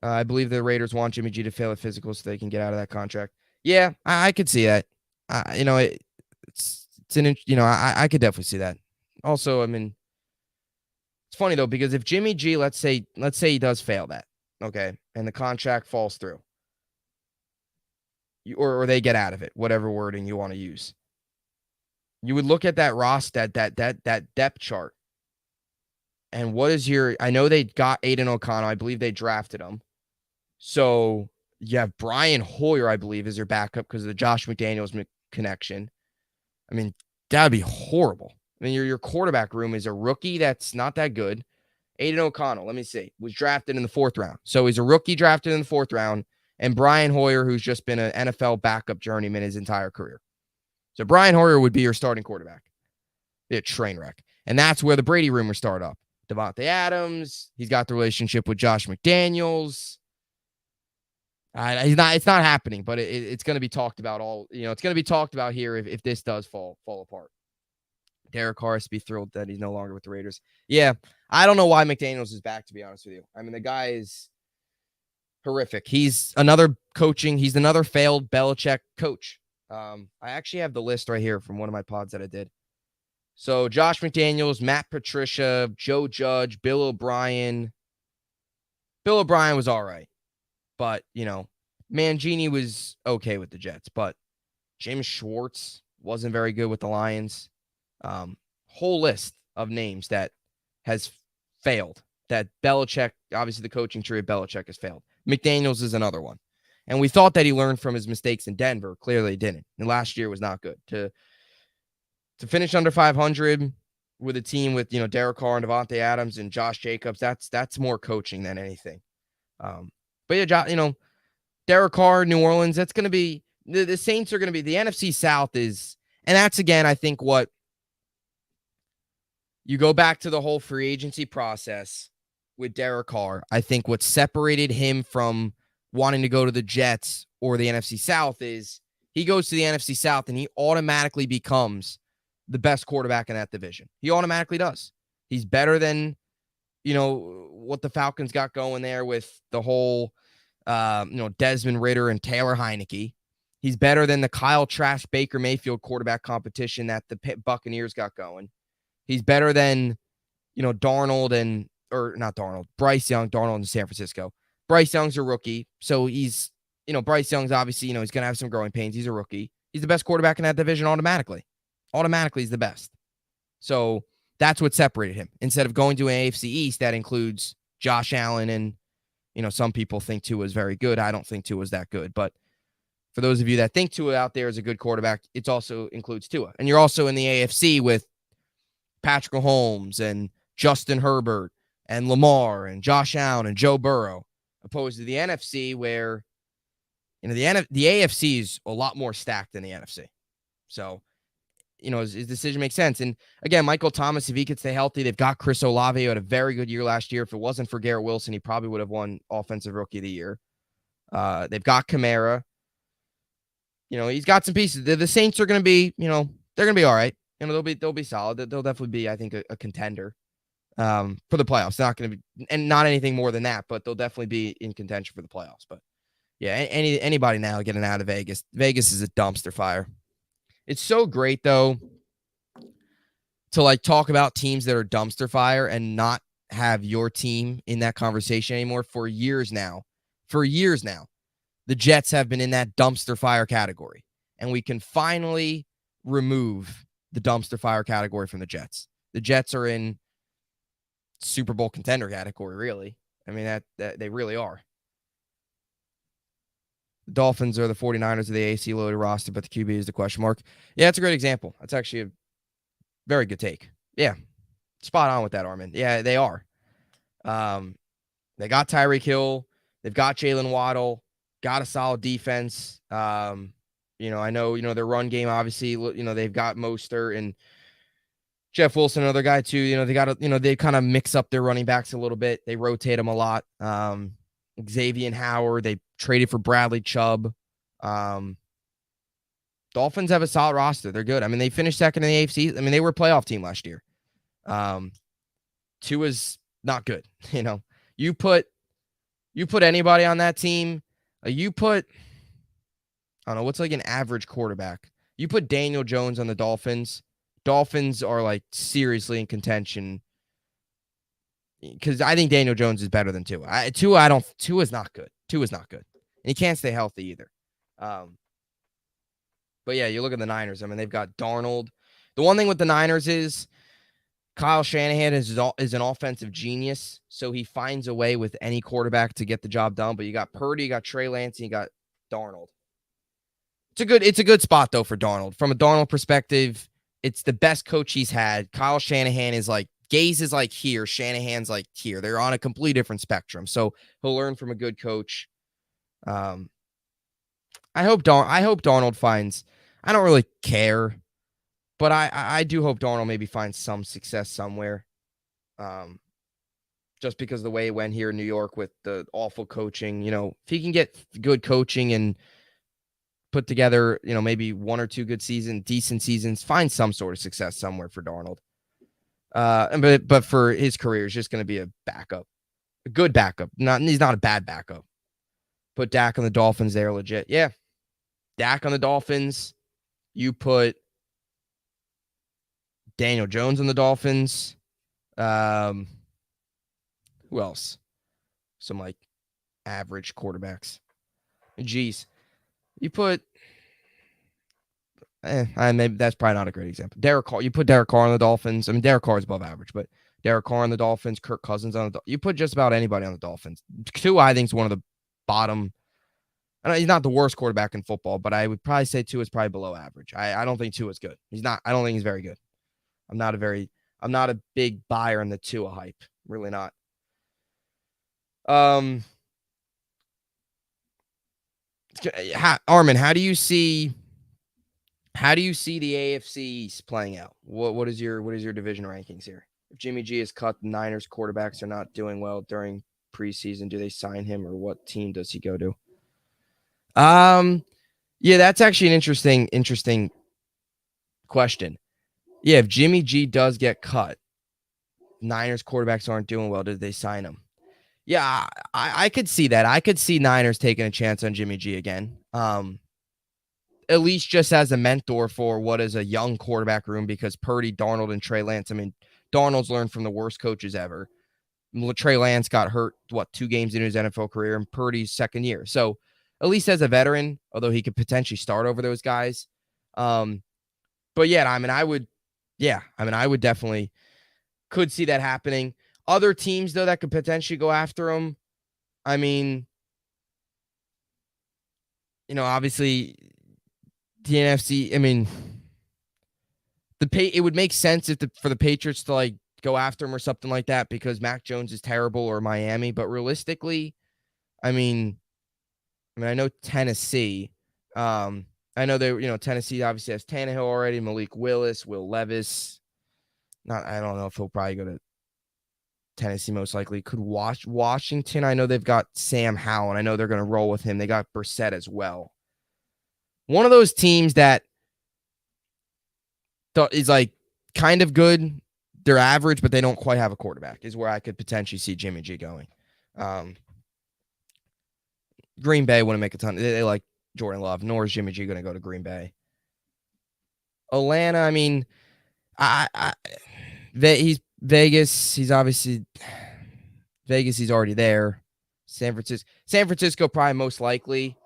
Speaker 1: I believe the Raiders want Jimmy G to fail at physical so they can get out of that contract. Yeah, I could see that. I could definitely see that. Also, I mean, it's funny though, because if Jimmy G, let's say he does fail that, okay, and the contract falls through, or they get out of it, whatever wording you want to use, you would look at that roster, that depth chart, and what is I know they got Aiden O'Connell. I believe they drafted him. So you have Brian Hoyer, I believe, is your backup because of the Josh McDaniels connection. I mean, that would be horrible. I mean, your quarterback room is a rookie that's not that good. Aiden O'Connell, let me see, was drafted in the 4th round. So he's a rookie drafted in the 4th round. And Brian Hoyer, who's just been an NFL backup journeyman his entire career. So Brian Hoyer would be your starting quarterback. Be a train wreck. And that's where the Brady rumors start up. Devontae Adams, he's got the relationship with Josh McDaniels. It's not happening, but it's going to be talked about it's going to be talked about here if this does fall apart. Derek Carr has to be thrilled that he's no longer with the Raiders. Yeah, I don't know why McDaniels is back, to be honest with you. I mean, the guy is horrific. He's another failed Belichick coach. I actually have the list right here from one of my pods that I did. So Josh McDaniels, Matt Patricia, Joe Judge, Bill O'Brien. Bill O'Brien was all right. But, Mangini was okay with the Jets. But Jim Schwartz wasn't very good with the Lions. Whole list of names that has failed. That Belichick, obviously the coaching tree of Belichick has failed. McDaniels is another one. And we thought that he learned from his mistakes in Denver. Clearly he didn't. And last year was not good. To finish under 500 with a team with, Derek Carr and Devontae Adams and Josh Jacobs, that's more coaching than anything. But yeah, Derek Carr, New Orleans, that's going to be, the Saints are going to be, the NFC South is, and that's again, I think what You go back to the whole free agency process with Derek Carr. I think what separated him from wanting to go to the Jets or the NFC South is he goes to the NFC South and he automatically becomes the best quarterback in that division. He automatically does. He's better than, what the Falcons got going there with the whole, Desmond Ridder and Taylor Heineke. He's better than the Kyle Trask Baker Mayfield quarterback competition that the Buccaneers got going. He's better than, Darnold not Darnold, Bryce Young, Darnold in San Francisco. Bryce Young's a rookie. So he's, Bryce Young's obviously, he's going to have some growing pains. He's a rookie. He's the best quarterback in that division automatically. Automatically, he's the best. So that's what separated him. Instead of going to an AFC East that includes Josh Allen and, some people think Tua is very good. I don't think Tua is that good. But for those of you that think Tua out there is a good quarterback, it also includes Tua. And you're also in the AFC with Patrick Mahomes and Justin Herbert and Lamar and Josh Allen and Joe Burrow, opposed to the NFC where, the AFC is a lot more stacked than the NFC. So, his decision makes sense. And again, Michael Thomas, if he could stay healthy, they've got Chris Olave, who had a very good year last year. If it wasn't for Garrett Wilson, he probably would have won Offensive Rookie of the Year. They've got Kamara. He's got some pieces. The Saints are going to be, they're going to be all right. They'll be solid. They'll definitely be, I think, a contender for the playoffs. Not going to be, and not anything more than that, but they'll definitely be in contention for the playoffs. But yeah, anybody now getting out of Vegas. Vegas is a dumpster fire. It's so great though to talk about teams that are dumpster fire and not have your team in that conversation anymore. For years now, the Jets have been in that dumpster fire category, and we can finally remove the dumpster fire category from the Jets. The Jets are in Super Bowl contender category, really. I mean, that they really are. The Dolphins are the 49ers of the AC loaded roster, but the QB is the question mark. Yeah, it's a great example. That's actually a very good take. Yeah, spot on with that, Armin. Yeah, they are. They got Tyreek Hill. They've got Jalen Waddle. Got a solid defense. I know, their run game, obviously, they've got Mostert and Jeff Wilson, another guy too. They got they kind of mix up their running backs a little bit. They rotate them a lot. Xavier Howard, they traded for Bradley Chubb. Dolphins have a solid roster. They're good. I mean, they finished second in the AFC. I mean, they were a playoff team last year. Tua's not good. You put anybody on that team. I don't know, what's an average quarterback? You put Daniel Jones on the Dolphins. Dolphins are seriously in contention because I think Daniel Jones is better than Tua. Tua's not good. Tua's not good. And he can't stay healthy either. But yeah, you look at the Niners. I mean, they've got Darnold. The one thing with the Niners is Kyle Shanahan is an offensive genius, so he finds a way with any quarterback to get the job done. But you got Purdy, you got Trey Lance, and you got Darnold. It's a good spot though for Darnold. From a Darnold perspective, it's the best coach he's had. Kyle Shanahan is Gaze is here, Shanahan's here. They're on a completely different spectrum. So he'll learn from a good coach. I hope Darnold finds. I don't really care, but I do hope Darnold maybe finds some success somewhere. Just because of the way it went here in New York with the awful coaching, if he can get good coaching and put together, maybe one or two decent seasons, find some sort of success somewhere for Darnold. But for his career, it's just going to be a backup, a good backup. He's not a bad backup. Put Dak on the Dolphins, they're legit. Yeah, Dak on the Dolphins. You put Daniel Jones on the Dolphins. Who else? Some average quarterbacks. Jeez. You put maybe that's probably not a great example. Derek Carr. You put Derek Carr on the Dolphins. I mean, Derek Carr is above average, but Derek Carr on the Dolphins, Kirk Cousins on the You put just about anybody on the Dolphins. Tua, I think, is one of the bottom. I know he's not the worst quarterback in football, but I would probably say Tua is probably below average. I don't think Tua is good. He's not. I don't think he's very good. I'm not a big buyer in the Tua hype. Really not. Armin, how do you see the AFC East playing out? What is your division rankings here? If Jimmy G is cut, the Niners quarterbacks are not doing well during preseason. Do they sign him, or what team does he go to? Yeah, that's actually an interesting question. Yeah, if Jimmy G does get cut, Niners quarterbacks aren't doing well. Did they sign him? Yeah, I could see that. I could see Niners taking a chance on Jimmy G again. At least just as a mentor for what is a young quarterback room, because Purdy, Darnold, and Trey Lance. I mean, Darnold's learned from the worst coaches ever. Trey Lance got hurt, 2 games into his NFL career, and Purdy's second year. So at least as a veteran, although he could potentially start over those guys. But yeah, I would definitely could see that happening. Other teams, though, that could potentially go after him. I mean, obviously the NFC, I mean, it would make sense for the Patriots to go after him or something like that, because Mac Jones is terrible, or Miami. But realistically, I know Tennessee. I know Tennessee obviously has Tannehill already, Malik Willis, Will Levis. I don't know if he'll probably go to Tennessee, most likely. Could Washington. I know they've got Sam Howell, and I know they're going to roll with him. They got Brissett as well. One of those teams that is kind of good. They're average, but they don't quite have a quarterback, is where I could potentially see Jimmy G going. Green Bay wouldn't make a ton. They like Jordan Love, nor is Jimmy G going to go to Green Bay. Atlanta, he's Vegas. He's obviously Vegas. He's already there. San Francisco probably most likely,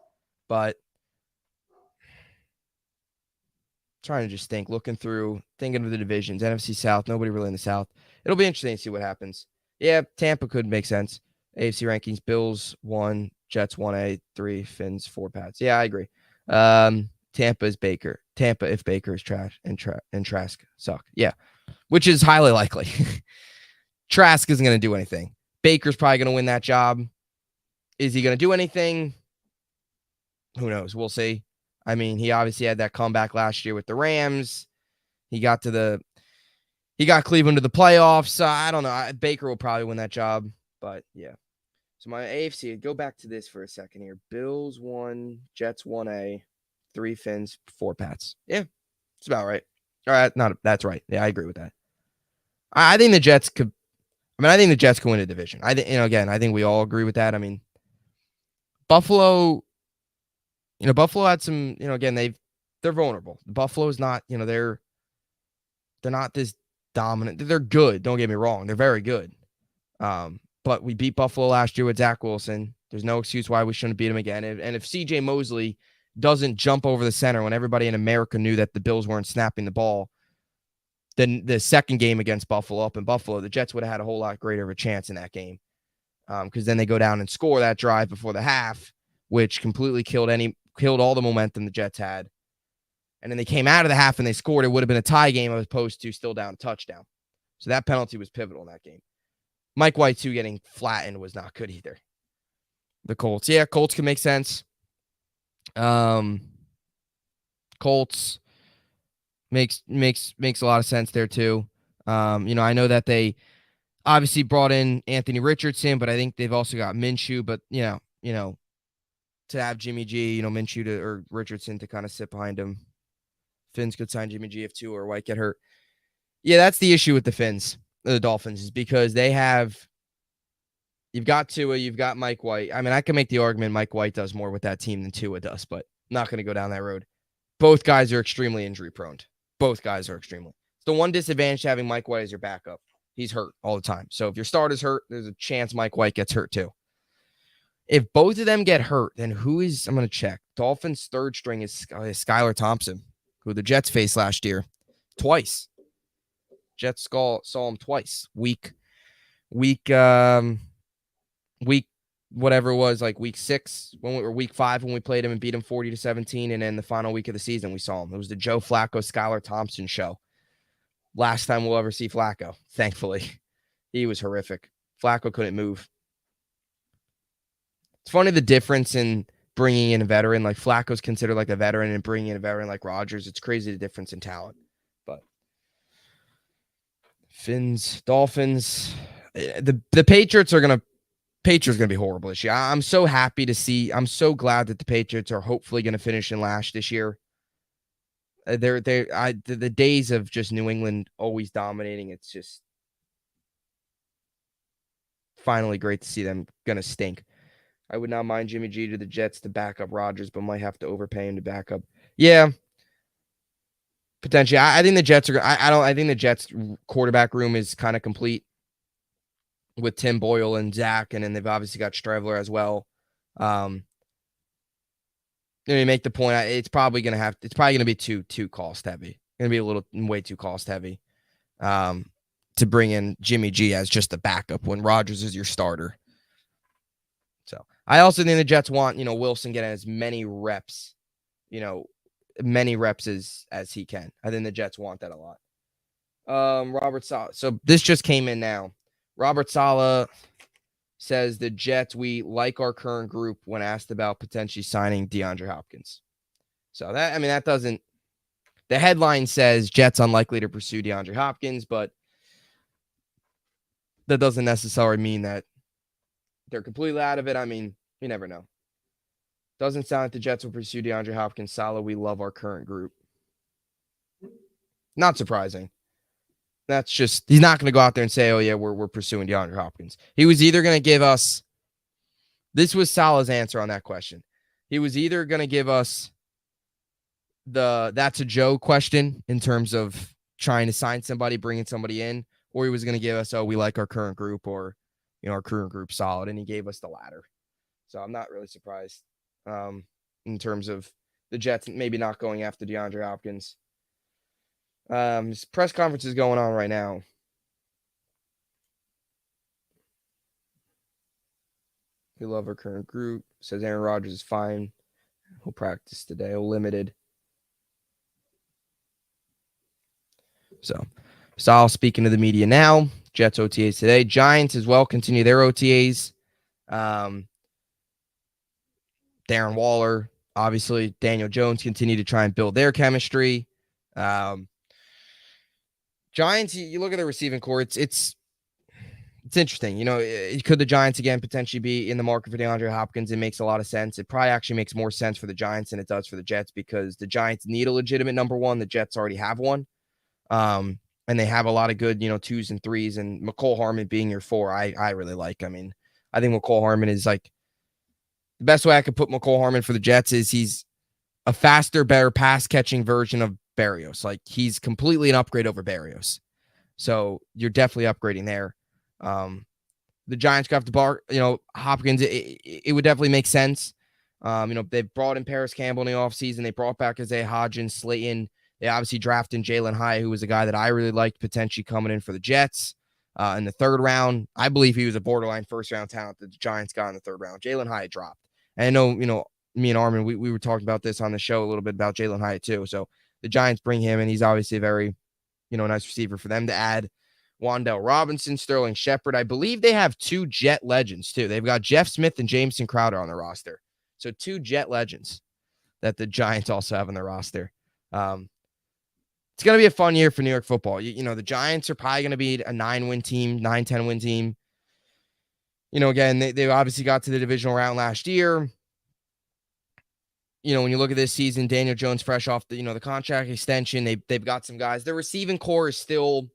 Speaker 1: but trying to just thinking of the divisions. NFC South, nobody really in the South. It'll be interesting to see what happens. Yeah, Tampa could make sense. AFC rankings: Bills 1, Jets 1A, 3, Fins 4, Pats. Yeah, I agree. Tampa is Baker. Tampa, if Baker is trash and Trask suck. Yeah, which is highly likely. Trask isn't going to do anything. Baker's probably going to win that job. Is he going to do anything? Who knows? We'll see. He obviously had that comeback last year with the Rams. He got Cleveland to the playoffs. I don't know. Baker will probably win that job, but yeah. So my AFC, go back to this for a second here. Bills 1, Jets 1A, 3 Fins, 4 Pats. Yeah, it's about right. All right, that's right. Yeah, I agree with that. I think the Jets could. I think the Jets could win a division. I think we all agree with that. Buffalo. Buffalo had some. They're vulnerable. Buffalo is not. They're not this dominant. They're good. Don't get me wrong. They're very good. But we beat Buffalo last year with Zach Wilson. There's no excuse why we shouldn't beat him again. And if CJ Mosley doesn't jump over the center when everybody in America knew that the Bills weren't snapping the ball, then the second game against Buffalo up in Buffalo, the Jets would have had a whole lot greater of a chance in that game. Because then they go down and score that drive before the half, which completely killed all the momentum the Jets had. And then they came out of the half and they scored. It would have been a tie game as opposed to still down a touchdown. So that penalty was pivotal in that game. Mike White, too, getting flattened was not good either. The Colts. Yeah, Colts can make sense. Colts makes a lot of sense there, too. I know that they obviously brought in Anthony Richardson, but I think they've also got Minshew. But, to have Jimmy G, Minshew or Richardson to kind of sit behind him. Fins could sign Jimmy G if Tua or White get hurt. Yeah, that's the issue with the Dolphins, is because you've got Tua, you've got Mike White. I can make the argument Mike White does more with that team than Tua does, but I'm not going to go down that road. Both guys are extremely injury prone. Both guys are extremely. It's the one disadvantage to having Mike White as your backup. He's hurt all the time. So if your starter's hurt, there's a chance Mike White gets hurt too. If both of them get hurt, then who is, I'm going to check. Dolphins' third string is Skylar Thompson, who the Jets faced last year twice. Jets saw him twice. Week whatever it was, like week 6 or week 5 when we played him and beat him 40-17, and then the final week of the season we saw him. It was the Joe Flacco Skylar Thompson show. Last time we'll ever see Flacco, thankfully. He was horrific. Flacco couldn't move. It's funny the difference in bringing in a veteran. Like Flacco's considered like a veteran, and bringing in a veteran like Rodgers, it's crazy the difference in talent. But Fins, Dolphins. The Patriots are gonna be horrible this year. I'm so happy to see. I'm so glad that the Patriots are hopefully gonna finish in last this year. The days of just New England always dominating. It's just finally great to see them gonna stink. I would not mind Jimmy G to the Jets to back up Rodgers, but might have to overpay him to back up. Yeah, potentially. I think the Jets are. I think the Jets quarterback room is kind of complete with Tim Boyle and Zach, and then they've obviously got Strebler as well. You make the point. It's probably gonna be too cost heavy. Gonna be a little way too cost heavy. To bring in Jimmy G as just the backup when Rodgers is your starter. So I also think the Jets want, Wilson getting as many reps, as he can. I think the Jets want that a lot. Robert Saleh. So this just came in now. Robert Saleh says the Jets, we like our current group when asked about potentially signing DeAndre Hopkins. So that doesn't, the headline says Jets unlikely to pursue DeAndre Hopkins, but that doesn't necessarily mean that they're completely out of it. I mean, you never know. Doesn't sound like the Jets will pursue DeAndre Hopkins. Saleh, we love our current group. Not surprising. That's just, he's not going to go out there and say, oh yeah, we're pursuing DeAndre Hopkins. He was either going to give us, this was Saleh's answer on that question. He was either going to give us the that's a Joe question in terms of trying to sign somebody, bringing somebody in, or he was going to give us, oh, we like our current group, or, our current group solid. And he gave us the latter. So I'm not really surprised in terms of the Jets maybe not going after DeAndre Hopkins. His press conference is going on right now. We love our current group. Says Aaron Rodgers is fine. He'll practice today. Limited. So Saleh speaking to the media now. Jets OTAs today. Giants as well continue their OTAs. Darren Waller, obviously. Daniel Jones continue to try and build their chemistry. Giants, you look at the receiving core, it's interesting. Could the Giants again potentially be in the market for DeAndre Hopkins? It makes a lot of sense. It probably actually makes more sense for the Giants than it does for the Jets, because the Giants need a legitimate number one. The Jets already have one. And they have a lot of good, 2s and 3s, and McCole Harmon being your 4, I really like. I mean, I think McCole Harmon is like, the best way I could put McCole Harmon for the Jets is he's a faster, better pass catching version of Berrios. Like, he's completely an upgrade over Berrios. So you're definitely upgrading there. The Giants got the bar, Hopkins, it would definitely make sense. They brought in Paris Campbell in the offseason. They brought back Isaiah Hodgins, Slayton. They obviously drafted Jalen Hyatt, who was a guy that I really liked potentially coming in for the Jets in the 3rd round. I believe he was a borderline first-round talent that the Giants got in the 3rd round. Jalen Hyatt dropped. And I know, me and Armin, we were talking about this on the show a little bit about Jalen Hyatt too. So the Giants bring him, and he's obviously a very, nice receiver for them to add. Wan'Dale Robinson, Sterling Shepard. I believe they have 2 Jet legends too. They've got Jeff Smith and Jameson Crowder on their roster. So 2 Jet legends that the Giants also have on their roster. It's going to be a fun year for New York football. The Giants are probably going to be a 9-win team, 9-10 win team. Again, they obviously got to the divisional round last year. When you look at this season, Daniel Jones fresh off the, the contract extension, they've got some guys. Their receiving core is still,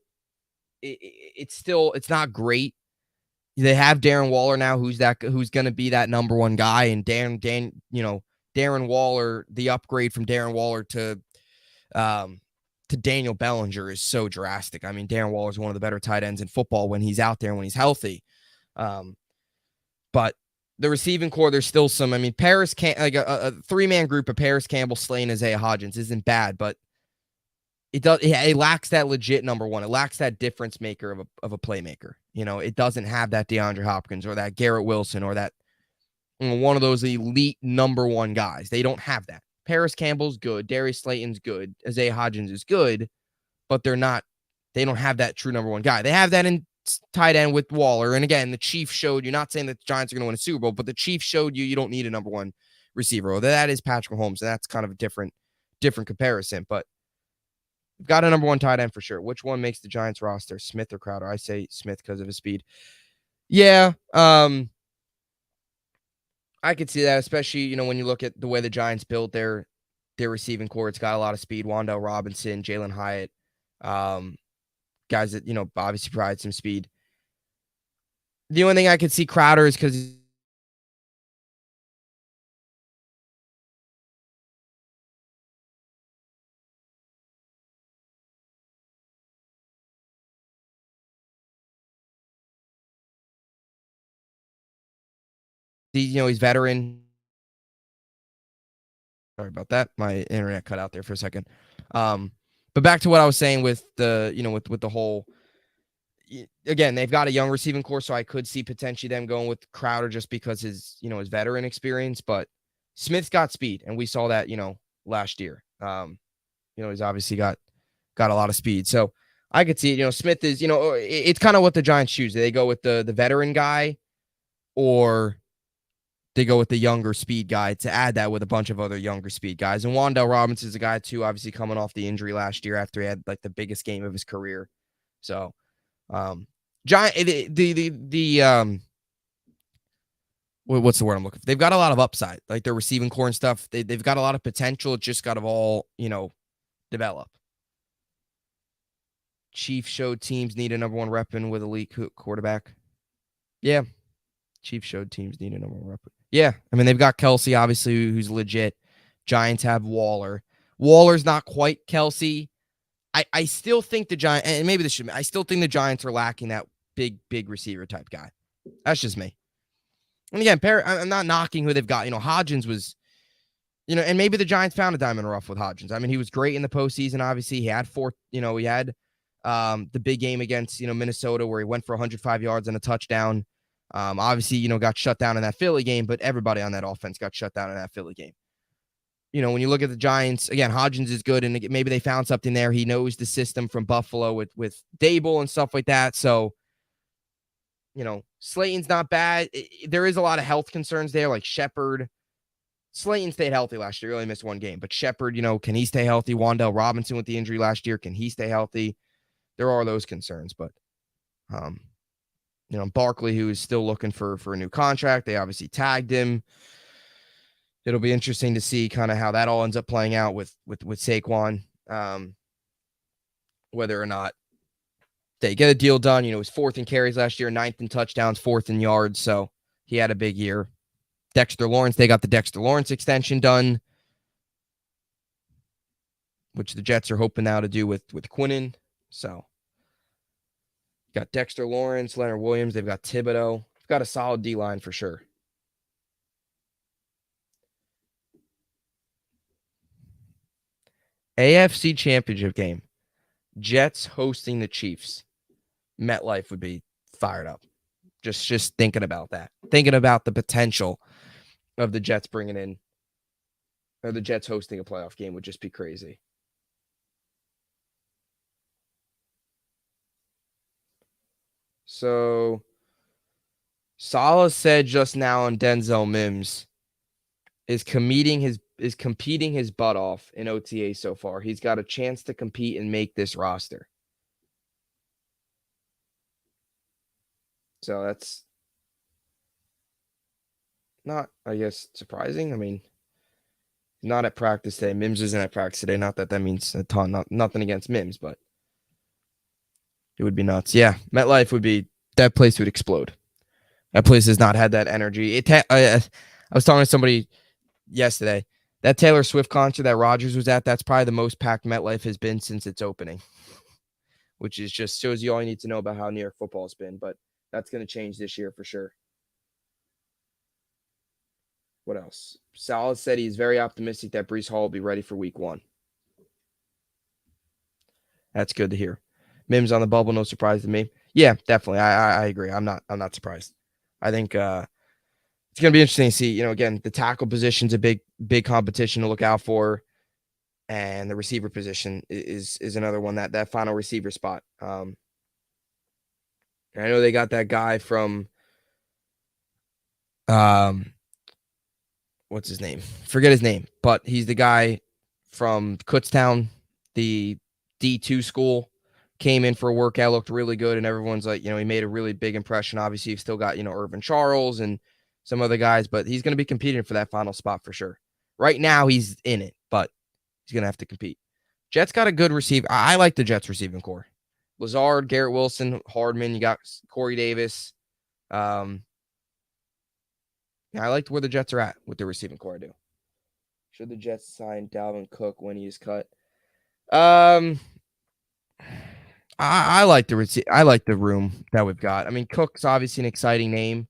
Speaker 1: it's not great. They have Darren Waller now, who's going to be that number one guy, and Darren Waller, the upgrade from Darren Waller to Daniel Bellinger is so drastic. I mean, Darren Waller is one of the better tight ends in football when he's out there and when he's healthy. But the receiving core, there's still some. I mean, Paris can't, like a 3-man group of Paris Campbell, Slayton, Isaiah Hodgins isn't bad, but it lacks that legit number one. It lacks that difference maker of a playmaker. It doesn't have that DeAndre Hopkins or that Garrett Wilson or that one of those elite number one guys. They don't have that. Paris Campbell's good. Darius Slayton's good. Isaiah Hodgins is good, but they don't have that true number one guy. They have that in tight end with Waller. And again, the Chiefs showed you, not saying that the Giants are going to win a Super Bowl, but the Chiefs showed you don't need a number one receiver. That is Patrick Mahomes, and that's kind of a different comparison. But got a number one tight end for sure. Which one makes the Giants roster, Smith or Crowder? I say Smith because of his speed. Yeah, I could see that, especially, when you look at the way the Giants built their receiving core. It's got a lot of speed. Wan'Dale Robinson, Jalen Hyatt, um, guys that, obviously provide some speed. The only thing I could see Crowder is because he's veteran. Sorry about that. My internet cut out there for a second. But back to what I was saying with the, with the whole, again, they've got a young receiving core, so I could see potentially them going with Crowder just because his veteran experience. But Smith's got speed, and we saw that, last year. He's obviously got a lot of speed. So I could see it. Smith is, it's kind of what the Giants choose. They go with the veteran guy, or they go with the younger speed guy to add that with a bunch of other younger speed guys. And Wan'Dale Robinson is a guy too, obviously coming off the injury last year after he had like the biggest game of his career. So, Giant, what's the word I'm looking for? They've got a lot of upside, like their receiving core and stuff. They've got a lot of potential. It just got to all, develop. Chiefs showed teams need a number one weapon with elite quarterback. Yeah. Chiefs showed teams need a number one weapon. Yeah. I mean, they've got Kelsey, obviously, who's legit. Giants have Waller. Waller's not quite Kelsey. I still think the Giants, and maybe this should, I still think the Giants are lacking that big receiver type guy. That's just me. And again, I'm not knocking who they've got. Hodgins was, and maybe the Giants found a diamond in the rough with Hodgins. I mean, he was great in the postseason, obviously. He had the big game against, Minnesota where he went for 105 yards and a touchdown. Obviously, got shut down in that Philly game, but everybody on that offense got shut down in that Philly game. When you look at the Giants, again, Hodgins is good, and maybe they found something there. He knows the system from Buffalo with Dable and stuff like that. So, Slayton's not bad. There is a lot of health concerns there, like Shepard. Slayton stayed healthy last year. He only missed one game. But Shepard, can he stay healthy? Wan'Dale Robinson with the injury last year, can he stay healthy? There are those concerns, but Barkley, who is still looking for a new contract. They obviously tagged him. It'll be interesting to see kind of how that all ends up playing out with Saquon, whether or not they get a deal done. He was 4th in carries last year, 9th in touchdowns, 4th in yards. So he had a big year. Dexter Lawrence, they got the Dexter Lawrence extension done, which the Jets are hoping now to do with Quinnen. So got Dexter Lawrence, Leonard Williams. They've got Thibodeau. They've got a solid D-line for sure. AFC Championship game. Jets hosting the Chiefs. MetLife would be fired up. Just thinking about that. Thinking about the potential of the Jets bringing in, or the Jets hosting a playoff game would just be crazy. So, Salah said just now on Denzel Mims is competing his butt off in OTA so far. He's got a chance to compete and make this roster. So that's not, I guess, surprising. I mean, not at practice today. Mims isn't at practice today. Not that means a ton. Nothing against Mims, but it would be nuts. Yeah, MetLife would be, that place would explode. That place has not had that energy. I was talking to somebody yesterday. That Taylor Swift concert that Rodgers was at, that's probably the most packed MetLife has been since its opening, which is just shows you all you need to know about how New York football has been. But that's going to change this year for sure. What else? Salah said he's very optimistic that Breece Hall will be ready for week 1. That's good to hear. Mims on the bubble, no surprise to me. Yeah, definitely. I agree. I'm not surprised. I think it's going to be interesting to see, again, the tackle position's a big competition to look out for. And the receiver position is another one, that final receiver spot. I know they got that guy from, what's his name? Forget his name, but he's the guy from Kutztown, the D2 school, came in for a workout, looked really good, and everyone's like, he made a really big impression. Obviously, you've still got, Irvin Charles and some other guys, but he's going to be competing for that final spot for sure. Right now, he's in it, but he's going to have to compete. Jets got a good receiver. I like the Jets receiving core. Lazard, Garrett Wilson, Hardman. You got Corey Davis. Yeah, I liked where the Jets are at with the receiving core. I do. Should the Jets sign Dalvin Cook when he is cut? I like the room that we've got. I mean, Cook's obviously an exciting name.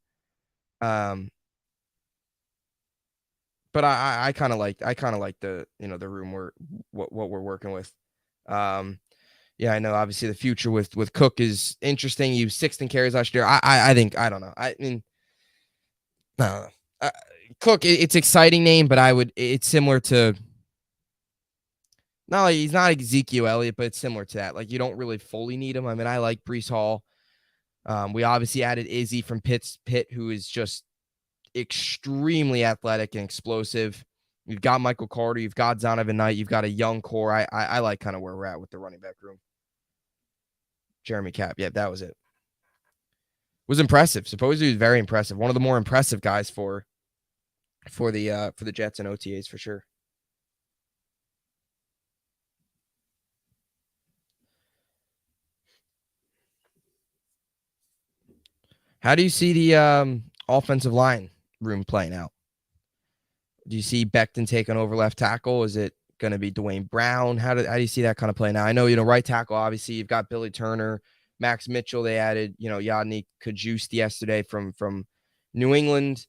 Speaker 1: But I kind of like the the room what we're working with. Yeah, I know. Obviously, the future with Cook is interesting. He was 16 carries last year. I think I don't know. I mean, no. Cook, it's exciting name, but it's similar to. Not like he's not Ezekiel Elliott, but it's similar to that. Like you don't really fully need him. I mean, I like Breece Hall. We obviously added Izzy from Pitt, who is just extremely athletic and explosive. You've got Michael Carter. You've got Zonovan Knight. You've got a young core. I like kind of where we're at with the running back room. Jeremy Cap. Yeah, that was it. Was impressive. Supposedly he was very impressive. One of the more impressive guys for the Jets and OTAs for sure. How do you see the offensive line room playing out? Do you see Becton taking over left tackle? Is it going to be Dwayne Brown? How do you see that kind of playing out? I know, right tackle, obviously, you've got Billy Turner, Max Mitchell. They added, Yadnik Kajust yesterday from New England.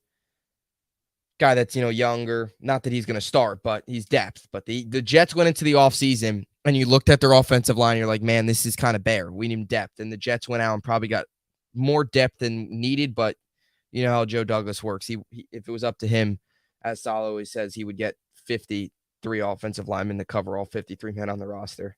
Speaker 1: Guy that's, younger. Not that he's going to start, but he's depth. But the Jets went into the offseason, and you looked at their offensive line, you're like, man, this is kind of bare. We need depth. And the Jets went out and probably got more depth than needed, but you know how Joe Douglas works. He if it was up to him, as Sal always says, he would get 53 offensive linemen to cover all 53 men on the roster.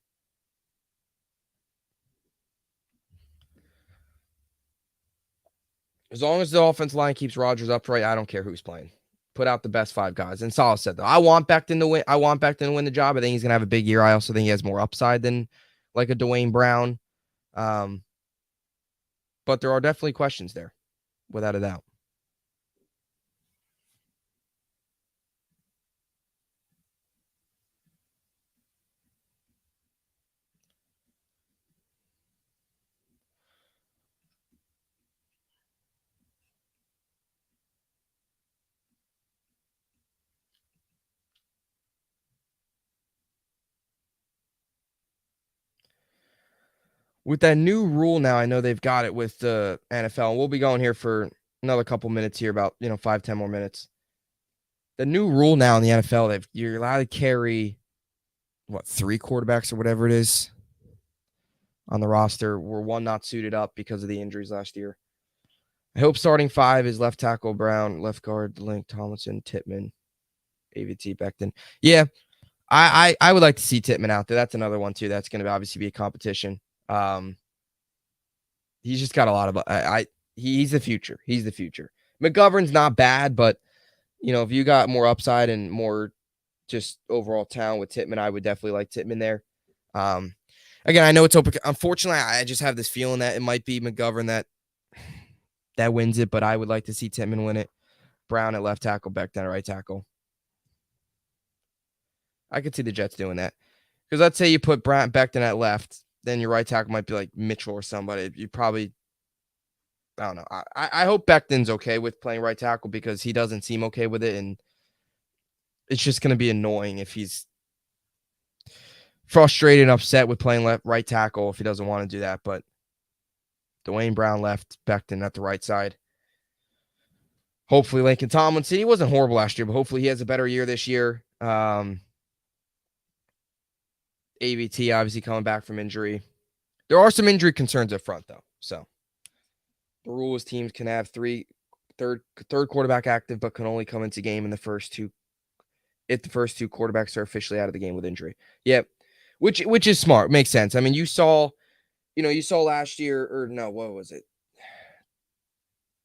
Speaker 1: As long as the offensive line keeps Rodgers upright, I don't care who's playing. Put out the best 5 guys. And Sal said, though, I want Becton to win. I want Becton to win the job. I think he's going to have a big year. I also think he has more upside than like a Dwayne Brown. But there are definitely questions there, without a doubt. With that new rule now, I know they've got it with the NFL, and we'll be going here for another couple minutes here, about 5-10 more minutes. The new rule now in the NFL, you're allowed to carry 3 quarterbacks or whatever it is on the roster. Were one not suited up because of the injuries last year. I hope starting 5 is left tackle Brown, left guard Link, Tomlinson, Tittman, AVT, Becton. Yeah, I would like to see Tittman out there. That's another one too. That's going to obviously be a competition. He's just got a lot of he's the future. He's the future. McGovern's not bad, but if you got more upside and more just overall talent with Tittman, I would definitely like Tittman there. Again, I know it's open. Unfortunately, I just have this feeling that it might be McGovern that wins it, but I would like to see Tittman win it. Brown at left tackle, Becton at right tackle. I could see the Jets doing that. Because let's say you put Becton at left, then your right tackle might be like Mitchell or somebody. You probably, I don't know. I hope Becton's okay with playing right tackle because he doesn't seem okay with it. And it's just going to be annoying if he's frustrated and upset with playing right tackle if he doesn't want to do that. But Dwayne Brown left, Becton at the right side. Hopefully Lincoln Tomlinson, he wasn't horrible last year, but hopefully he has a better year this year. AVT obviously coming back from injury. There are some injury concerns up front, though. So the rule is teams can have third quarterback active, but can only come into game in the first 2 if the first 2 quarterbacks are officially out of the game with injury. Yep. Which is smart. Makes sense. I mean, you saw last year, or no, what was it?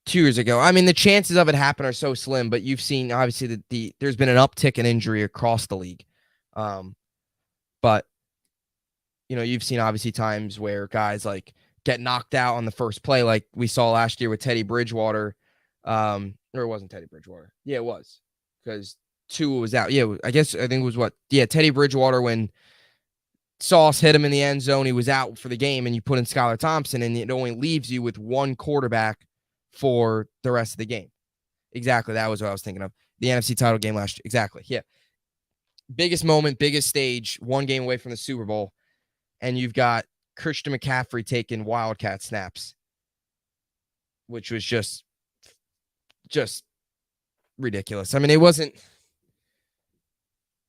Speaker 1: 2 years ago. I mean, the chances of it happen are so slim, but you've seen obviously that there's been an uptick in injury across the league. But you've seen obviously times where guys like get knocked out on the first play, like we saw last year with Teddy Bridgewater. Or it wasn't Teddy Bridgewater. Yeah, it was, because Tua was out. Yeah, I think it was what? Yeah, Teddy Bridgewater, when Sauce hit him in the end zone, he was out for the game, and you put in Skylar Thompson, and it only leaves you with one quarterback for the rest of the game. Exactly. That was what I was thinking of. The NFC title game last year. Exactly. Yeah. Biggest moment, biggest stage, one game away from the Super Bowl. And you've got Christian McCaffrey taking Wildcat snaps, which was just ridiculous. I mean, it wasn't,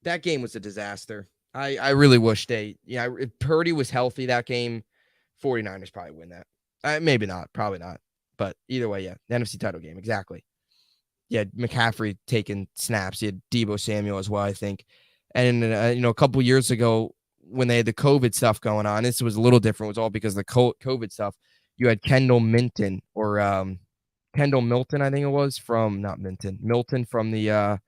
Speaker 1: that game was a disaster. I really wish if Purdy was healthy that game, 49ers probably win that. Maybe not, probably not. But either way, yeah, the NFC title game, exactly. Yeah, McCaffrey taking snaps. He had Deebo Samuel as well, I think. And, a couple years ago when they had the COVID stuff going on, this was a little different. It was all because of the COVID stuff. You had Kendall Milton, I think it was, from, not Minton, Milton from the,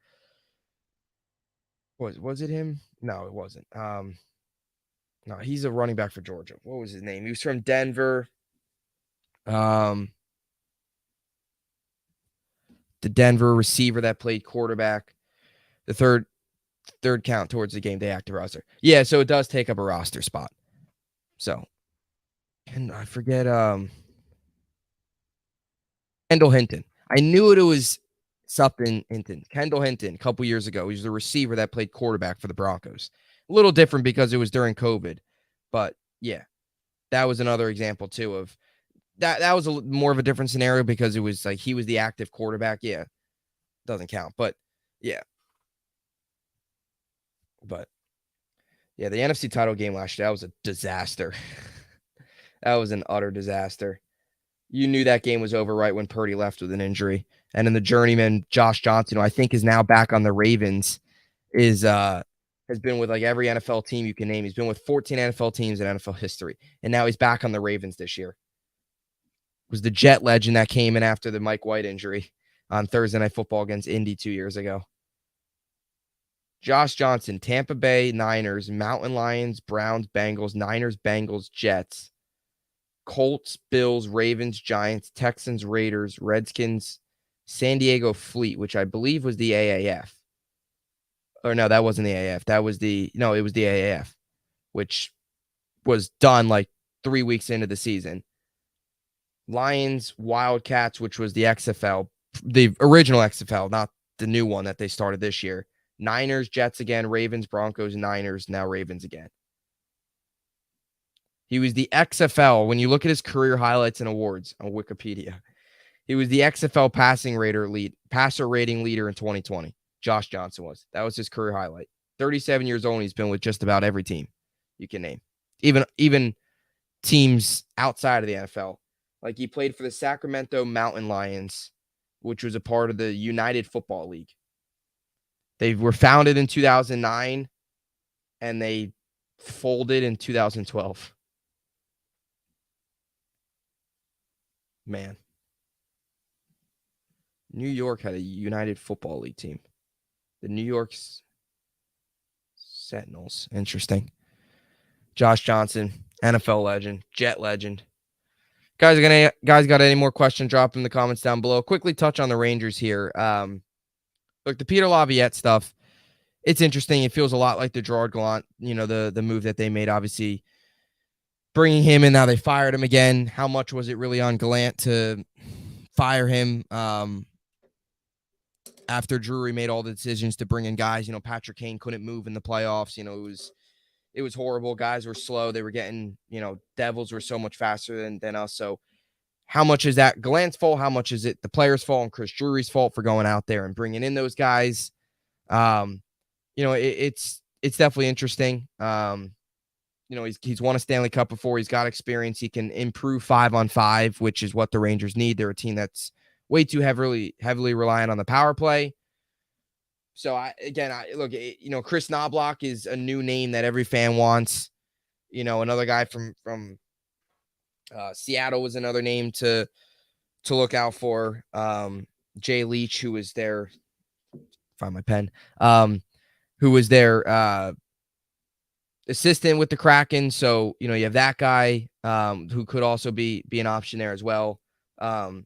Speaker 1: was it him? No, it wasn't. No, he's a running back for Georgia. What was his name? He was from Denver. The Denver receiver that played quarterback. The third count towards the game day active roster. Yeah, so it does take up a roster spot. So, and I forget Kendall Hinton. I knew it was something Hinton. Kendall Hinton a couple years ago. He was the receiver that played quarterback for the Broncos. A little different because it was during COVID. But yeah, that was another example too of that was more of a different scenario because it was like he was the active quarterback. Yeah, doesn't count. But yeah. But yeah, the NFC title game last year, that was a disaster. That was an utter disaster. You knew that game was over right when Purdy left with an injury. And then the journeyman, Josh Johnson, who I think is now back on the Ravens, has been with like every NFL team you can name. He's been with 14 NFL teams in NFL history. And now he's back on the Ravens this year. It was the Jet legend that came in after the Mike White injury on Thursday Night Football against Indy 2 years ago. Josh Johnson, Tampa Bay, Niners, Mountain Lions, Browns, Bengals, Niners, Bengals, Jets, Colts, Bills, Ravens, Giants, Texans, Raiders, Redskins, San Diego Fleet, which I believe was the AAF. Or no, that wasn't the AAF. It was the AAF, which was done like 3 weeks into the season. Lions, Wildcats, which was the XFL, the original XFL, not the new one that they started this year. Niners, Jets again, Ravens, Broncos, Niners, now Ravens again. He was the XFL. When you look at his career highlights and awards on Wikipedia, he was the XFL passer rating leader in 2020. Josh Johnson was. That was his career highlight. 37 years old. He's been with just about every team you can name, even teams outside of the NFL. Like he played for the Sacramento Mountain Lions, which was a part of the United Football League. They were founded in 2009, and they folded in 2012. Man. New York had a United Football League team. The New York Sentinels. Interesting. Josh Johnson, NFL legend, Jet legend. Guys got any more questions? Drop in the comments down below. Quickly touch on the Rangers here. Look, the Peter Laviolette stuff, it's interesting. It feels a lot like the Gerard Gallant, the move that they made, obviously bringing him in. Now they fired him again. How much was it really on Gallant to fire him after Drury made all the decisions to bring in guys? Patrick Kane couldn't move in the playoffs. It was horrible. Guys were slow. They were getting, Devils were so much faster than us. So how much is that Gallant's fault? How much is it the players' fault and Chris Drury's fault for going out there and bringing in those guys? It's definitely interesting. He's won a Stanley Cup before. He's got experience. He can improve 5-on-5, which is what the Rangers need. They're a team that's way too heavily reliant on the power play. So Chris Knobloch is a new name that every fan wants. Another guy from Seattle was another name to look out for. Jay Leach, who was there. Find my pen. Who was there assistant with the Kraken. So, you have that guy who could also be an option there as well. And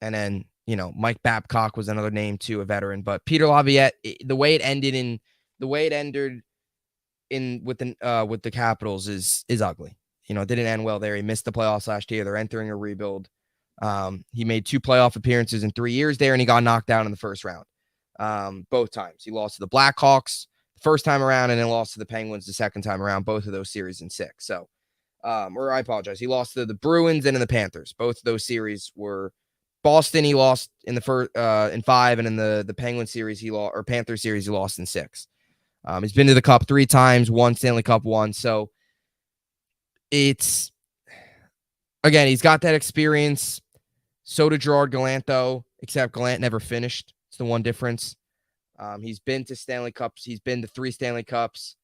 Speaker 1: then, Mike Babcock was another name too, a veteran. But Peter Laviolette, the way it ended in with the Capitals is ugly. It didn't end well there. He missed the playoffs last year. They're entering a rebuild. He made 2 playoff appearances in 3 years there, and he got knocked down in the first round. Both times. He lost to the Blackhawks the first time around and then lost to the Penguins the second time around, both of those series in 6. So, or I apologize. He lost to the Bruins and in the Panthers. Both of those series were Boston. He lost in the first in 5, and in the Penguin series he lost, or Panther series he lost in 6. He's been to the Cup 3 times, won Stanley Cup 1. So it's, again, he's got that experience. So did Gerard Gallant, though, except Gallant never finished. It's the one difference. He's been to Stanley Cups. He's been to 3 Stanley Cups.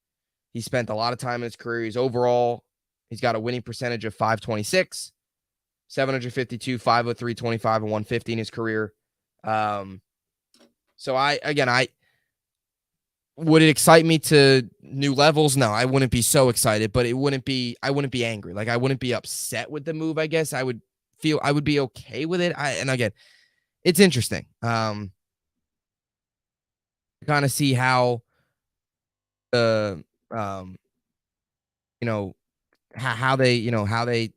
Speaker 1: He spent a lot of time in his career. He's got a winning percentage of .526, 752, .503, 25, and 150 in his career. So I would it excite me to new levels? No, I wouldn't be so excited, but I wouldn't be angry. Like, I wouldn't be upset with the move, I guess. I would be okay with it. And again, it's interesting. Kind of see how the how they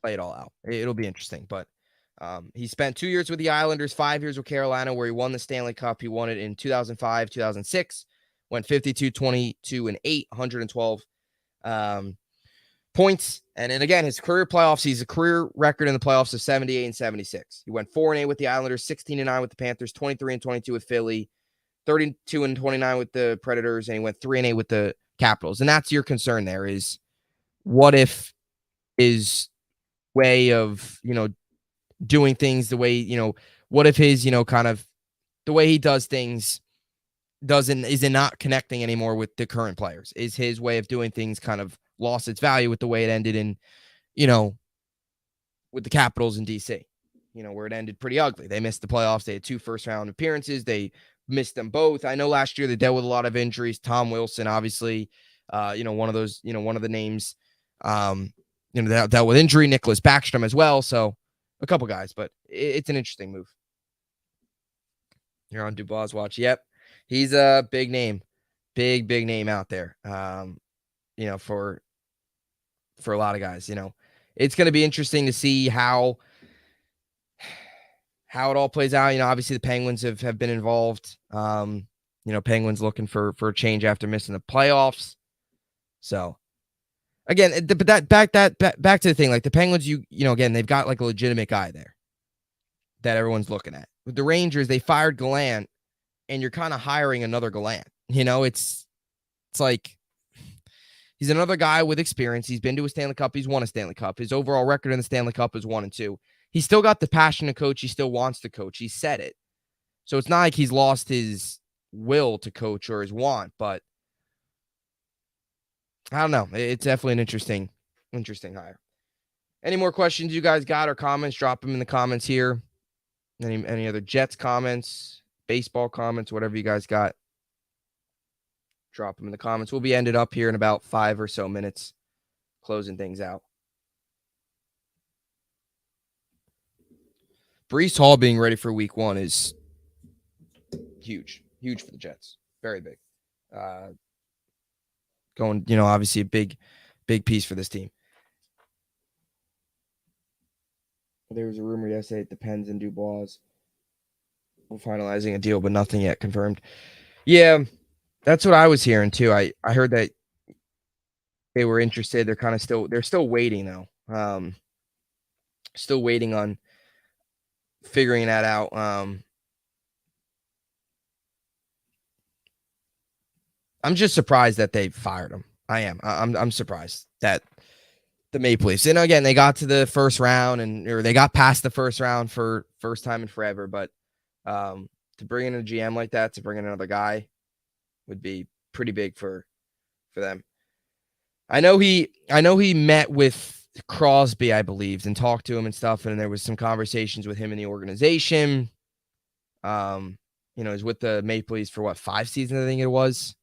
Speaker 1: play it all out. It'll be interesting, but he spent 2 years with the Islanders, 5 years with Carolina, where he won the Stanley Cup. He won it in 2005, 2006, went 52, 22, and 8, 112 points. And then again, his career playoffs, he's a career record in the playoffs of 78 and 76. He went 4-8 with the Islanders, 16-9 with the Panthers, 23 and 22 with Philly, 32 and 29 with the Predators, and he went 3-8 with the Capitals. And that's your concern there is, what if his way of, doing things the way, what if his, kind of the way he does things is it not connecting anymore with the current players? Is his way of doing things kind of lost its value with the way it ended in, with the Capitals in DC, where it ended pretty ugly. They missed the playoffs. They had 2 first-round appearances. They missed them both. I know last year they dealt with a lot of injuries. Tom Wilson, obviously, one of those, one of the names, that dealt with injury. Nicholas Backstrom as well. So a couple guys, but it's an interesting move. You're on Dubois' watch. Yep. He's a big name, big name out there. For a lot of guys, it's going to be interesting to see how it all plays out. Obviously the Penguins have been involved. Penguins looking for a change after missing the playoffs. So again, but back to the thing, like the Penguins, again, they've got like a legitimate guy there that everyone's looking at. With the Rangers, they fired Gallant, and you're kind of hiring another Gallant. It's like he's another guy with experience. He's been to a Stanley Cup. He's won a Stanley Cup. His overall record in the Stanley Cup is 1-2. He's still got the passion to coach. He still wants to coach. He said it. So it's not like he's lost his will to coach or his want, but I don't know. It's definitely an interesting hire. Any more questions you guys got or comments? Drop them in the comments here. Any other Jets comments, baseball comments, whatever you guys got. Drop them in the comments. We'll be ended up here in about 5 or so minutes, closing things out. Breece Hall being ready for week 1 is huge for the Jets. Very big. Going, obviously a big piece for this team. There was a rumor yesterday it depends on Dubois. We're finalizing a deal, but nothing yet confirmed. Yeah, that's what I was hearing too. I heard that they were interested. They're still waiting though. Still waiting on figuring that out. I'm just surprised that they fired him. I am. I'm surprised that the Maple Leafs. And again, they got to the first round or they got past the first round for first time in forever. But to bring in a GM like that, to bring in another guy would be pretty big for them. I know he met with Crosby, I believe, and talked to him and stuff. And there was some conversations with him in the organization. He's with the Maple Leafs for 5 seasons, I think it was.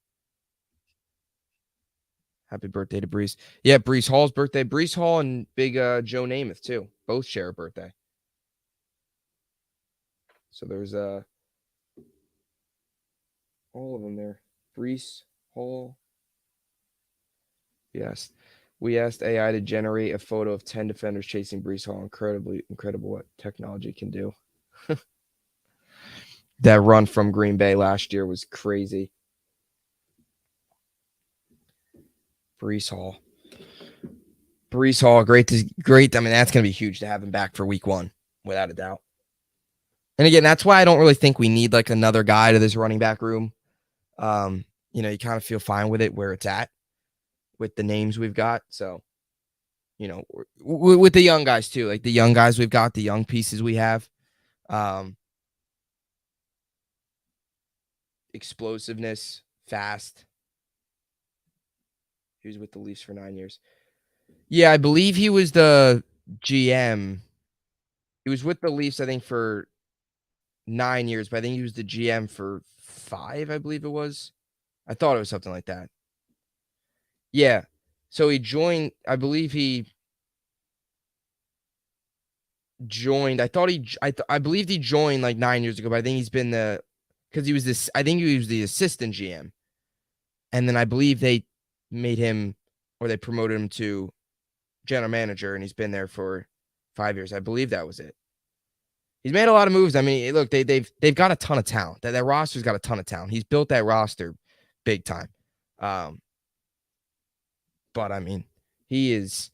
Speaker 1: Happy birthday to Brees. Yeah, Brees Hall's birthday. Brees Hall and big Joe Namath, too. Both share a birthday. So there's all of them there. Brees Hall. Yes. We asked AI to generate a photo of 10 defenders chasing Brees Hall. Incredible what technology can do. That run from Green Bay last year was crazy. Brees Hall. Great. I mean, that's going to be huge to have him back for week 1, without a doubt. And again, that's why I don't really think we need like another guy to this running back room. You kind of feel fine with it where it's at with the names we've got. So, with the young guys too, like the young guys we've got, the young pieces we have, explosiveness, fast. He was with the Leafs for 9 years. Yeah, I believe he was the GM. He was with the Leafs, I think, for 9 years, but I think he was the GM for 5, I believe it was. I thought it was something like that. Yeah. So he joined, I believe he joined. I believed he joined like 9 years ago, but I think he's been I think he was the assistant GM. And then I believe they made him, or they promoted him to general manager, and he's been there for 5 years. I believe that was it. He's made a lot of moves. I mean, look, they've got a ton of talent. That roster's got a ton of talent. He's built that roster big time. But I mean, he's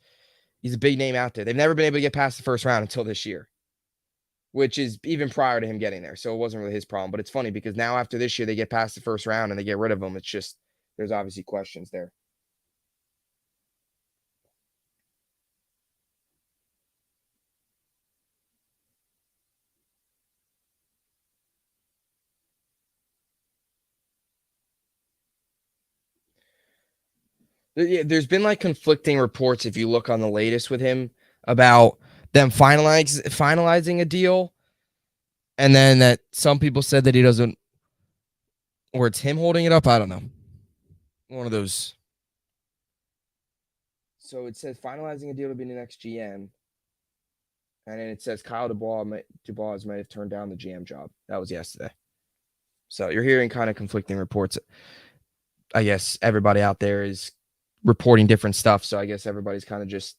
Speaker 1: a big name out there. They've never been able to get past the first round until this year, which is even prior to him getting there. So it wasn't really his problem. But it's funny because now after this year, they get past the first round and they get rid of him. It's just, there's obviously questions there. There's been like conflicting reports, if you look on the latest with him, about them finalizing a deal, and then that some people said that he doesn't, or it's him holding it up. I don't know. One of those. So it says finalizing a deal to be the next GM, and then it says Kyle Dubois might have turned down the GM job. That was yesterday. So you're hearing kind of conflicting reports. I guess everybody out there is reporting different stuff. So I guess everybody's kind of just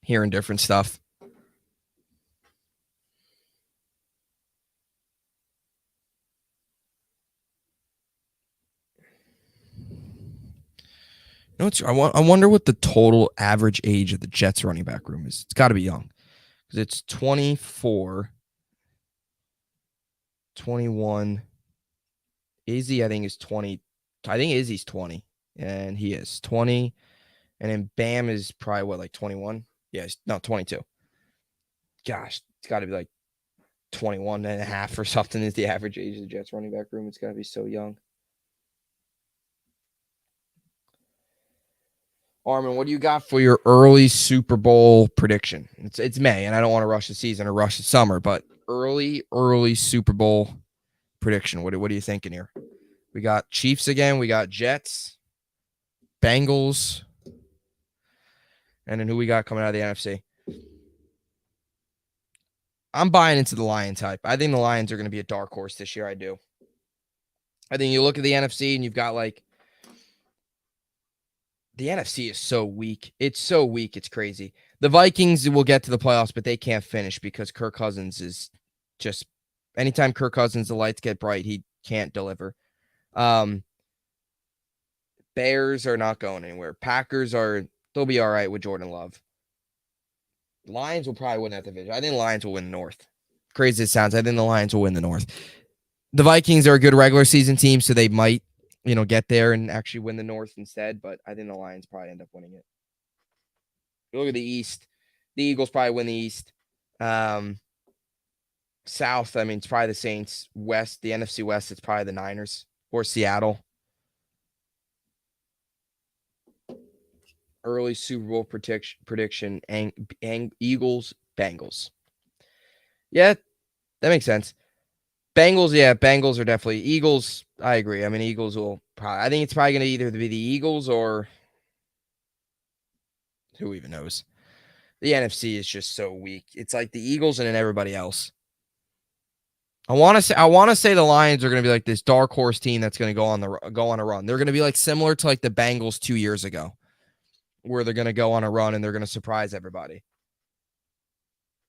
Speaker 1: hearing different stuff. I wonder what the total average age of the Jets running back room is. It's got to be young because it's 24, 21. Izzy, I think, is 20. I think Izzy's 20, and he is 20. And then Bam is probably what, like 21? Yeah, no, 22. Gosh, it's got to be like 21 and a half or something is the average age of the Jets running back room. It's got to be so young. Armin, what do you got for your early Super Bowl prediction? It's May, and I don't want to rush the season or rush the summer, but early Super Bowl prediction. What are you thinking here? We got Chiefs again. We got Jets, Bengals, and then who we got coming out of the NFC? I'm buying into the Lions hype. I think the Lions are going to be a dark horse this year. I do. I think you look at the NFC and you've got like the NFC is so weak. It's so weak. It's crazy. The Vikings will get to the playoffs, but they can't finish because Kirk Cousins is just anytime Kirk Cousins, the lights get bright, he can't deliver. Bears are not going anywhere. They'll be all right with Jordan Love. Lions will probably win that division. I think the Lions will win the North. Crazy as it sounds, I think the Lions will win the North. The Vikings are a good regular season team, so they might, get there and actually win the North instead, but I think the Lions probably end up winning it. Look at the East. The Eagles probably win the East. South, I mean, it's probably the Saints. West, the NFC West, it's probably the Niners or Seattle. Early Super Bowl prediction, Eagles, Bengals. Yeah, that makes sense. Bengals, yeah, Bengals are definitely Eagles. I agree. I mean, Eagles will probably. I think it's probably going to either be the Eagles or who even knows. The NFC is just so weak. It's like the Eagles and then everybody else. I want to say the Lions are going to be like this dark horse team that's going to go on a run. They're going to be like similar to like the Bengals 2 years ago, where they're going to go on a run and they're going to surprise everybody.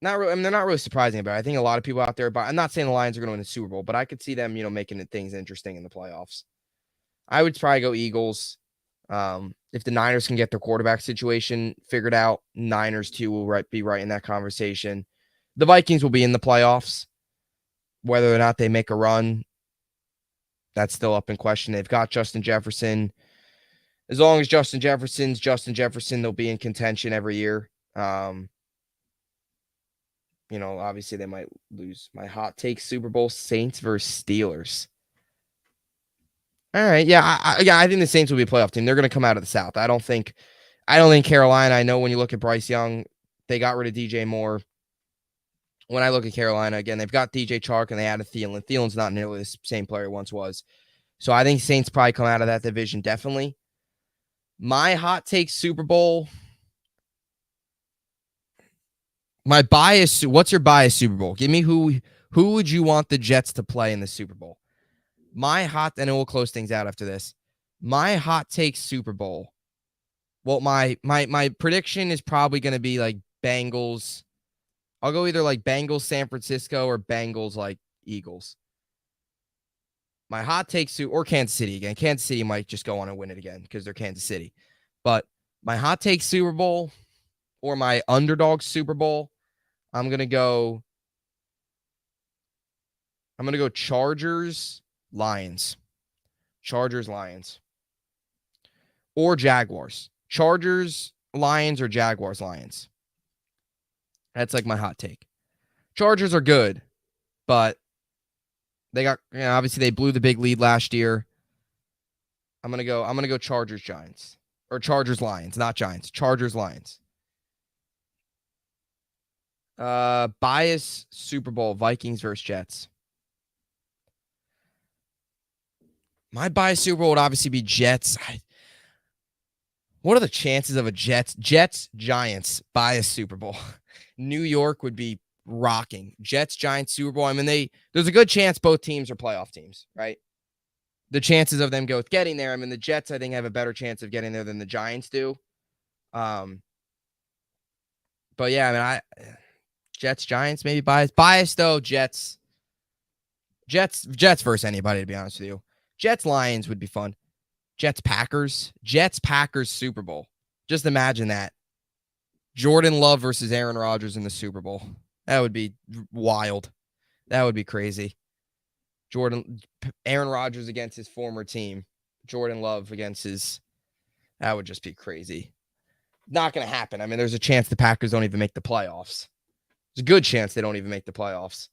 Speaker 1: Not really. I mean, they're not really surprising about it. I think a lot of people out there, but I'm not saying the Lions are going to win the Super Bowl, but I could see them, making things interesting in the playoffs. I would probably go Eagles. If the Niners can get their quarterback situation figured out, Niners too will be right in that conversation. The Vikings will be in the playoffs. Whether or not they make a run, that's still up in question. They've got Justin Jefferson. As long as Justin Jefferson, they'll be in contention every year. Obviously they might lose. My hot take: Super Bowl, Saints versus Steelers. All right, yeah, I think the Saints will be a playoff team. They're going to come out of the South. I don't think Carolina. I know when you look at Bryce Young, they got rid of DJ Moore. When I look at Carolina, again, they've got DJ Chark and they added Thielen. Thielen's not nearly the same player he once was. So I think Saints probably come out of that division, definitely. My hot take Super Bowl. My bias, what's your bias Super Bowl? Give me who would you want the Jets to play in the Super Bowl? My hot, and we'll close things out after this. My hot take Super Bowl. Well, my prediction is probably going to be like Bengals. I'll go either like Bengals San Francisco or Bengals like Eagles. My hot take or Kansas City again. Kansas City might just go on and win it again because they're Kansas City. But my hot take Super Bowl or my underdog Super Bowl, I'm going to go Chargers, Lions. Chargers, Lions. Or Jaguars. Chargers, Lions, or Jaguars, Lions. That's like my hot take. Chargers are good, but they got, obviously they blew the big lead last year. I'm gonna go Chargers, Giants. Or Chargers, Lions, not Giants. Chargers, Lions. Bias Super Bowl, Vikings versus Jets. My bias Super Bowl would obviously be Jets. What are the chances of a Jets Giants bias Super Bowl? New York would be rocking. Jets Giants Super Bowl. I mean, there's a good chance both teams are playoff teams, right? The chances of them getting there. I mean, the Jets I think have a better chance of getting there than the Giants do. But yeah, I mean, Jets Giants maybe bias though. Jets versus anybody, to be honest with you. Jets Lions would be fun. Jets Packers Super Bowl. Just imagine that. Jordan Love versus Aaron Rodgers in the Super Bowl. That would be wild. That would be crazy. Aaron Rodgers against his former team. Jordan Love against that would just be crazy. Not going to happen. I mean, there's a chance the Packers don't even make the playoffs. There's a good chance they don't even make the playoffs.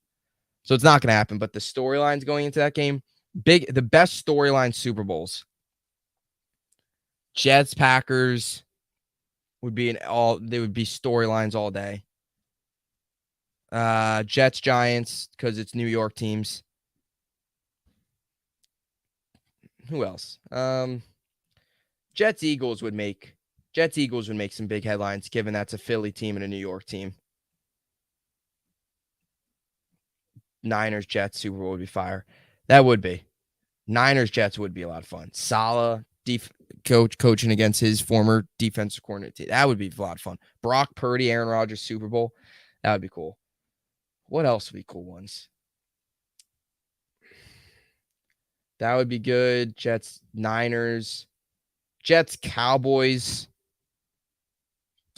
Speaker 1: So it's not going to happen. But the storylines going into that game, the best storyline Super Bowls. Jets, Packers would be they would be storylines all day. Jets, Giants, because it's New York teams. Who else? Jets, Eagles would make some big headlines, given that's a Philly team and a New York team. Niners, Jets, Super Bowl would be fire. That would be. Niners, Jets would be a lot of fun. Saleh, coaching against his former defensive coordinator. That would be a lot of fun. Brock Purdy, Aaron Rodgers, Super Bowl. That would be cool. What else would be cool ones? That would be good. Jets, Niners, Jets, Cowboys.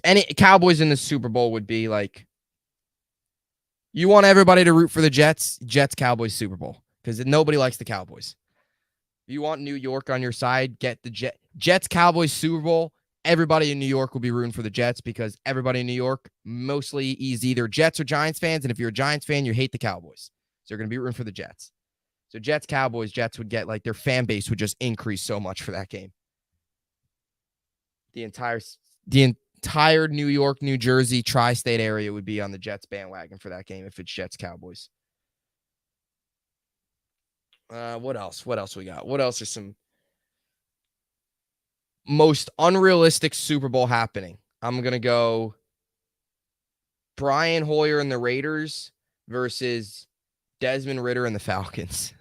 Speaker 1: Any Cowboys in the Super Bowl would be like, you want everybody to root for the Jets, Cowboys Super Bowl, because nobody likes the Cowboys. If you want New York on your side, get the Jets, Cowboys Super Bowl. Everybody in New York will be rooting for the Jets because everybody in New York mostly is either Jets or Giants fans. And if you're a Giants fan, you hate the Cowboys. So you're going to be rooting for the Jets. So Jets, Cowboys, Jets would get like their fan base would just increase so much for that game. The entire New York, New Jersey, tri-state area would be on the Jets bandwagon for that game if it's Jets, Cowboys. What else? What else we got? What else are some most unrealistic Super Bowl happening? I'm gonna go Brian Hoyer and the Raiders versus Desmond Ridder and the Falcons.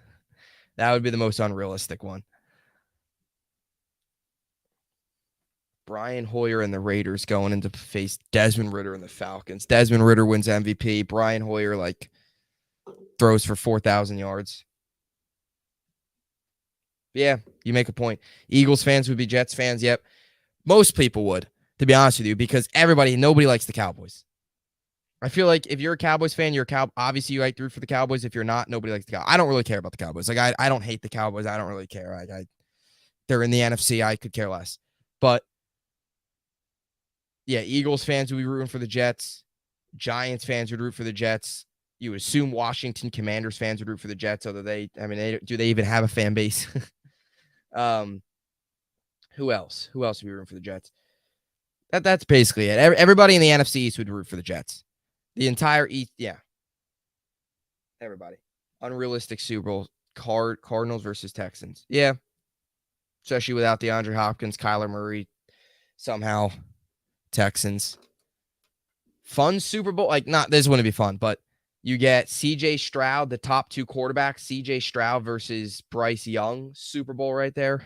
Speaker 1: That would be the most unrealistic one. Brian Hoyer and the Raiders going into face Desmond Ridder and the Falcons. Desmond Ridder wins MVP. Brian Hoyer throws for 4,000 yards. Yeah, you make a point. Eagles fans would be Jets fans. Yep. Most people would, to be honest with you, because nobody likes the Cowboys. I feel like if you're a Cowboys fan, obviously you like to root for the Cowboys. If you're not, nobody likes the Cowboys. I don't really care about the Cowboys. I don't hate the Cowboys. I don't really care. They're in the NFC. I could care less. But yeah, Eagles fans would be rooting for the Jets. Giants fans would root for the Jets. You would assume Washington Commanders fans would root for the Jets, although do they even have a fan base? Who else? Who else would be rooting for the Jets? That's basically it. Everybody in the NFC East would root for the Jets. The entire East, yeah. Everybody. Unrealistic Super Bowl. Cardinals versus Texans. Yeah. Especially without DeAndre Hopkins, Kyler Murray, somehow Texans. Fun Super Bowl. This wouldn't be fun, but you get CJ Stroud, the top two quarterbacks, CJ Stroud versus Bryce Young. Super Bowl right there.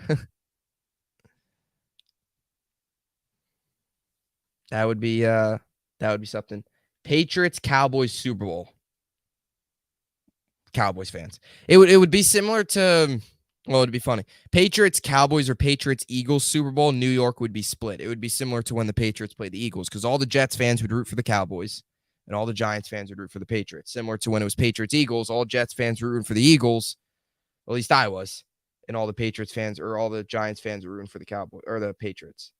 Speaker 1: That would be something. Patriots Cowboys Super Bowl. Cowboys fans. It would be similar to, well, it'd be funny. Patriots Cowboys or Patriots Eagles Super Bowl. New York would be split. It would be similar to when the Patriots played the Eagles, because all the Jets fans would root for the Cowboys and all the Giants fans would root for the Patriots. Similar to when it was Patriots Eagles, all Jets fans were rooting for the Eagles. At least I was. And all the Patriots fans or all the Giants fans were rooting for the Cowboys or the Patriots.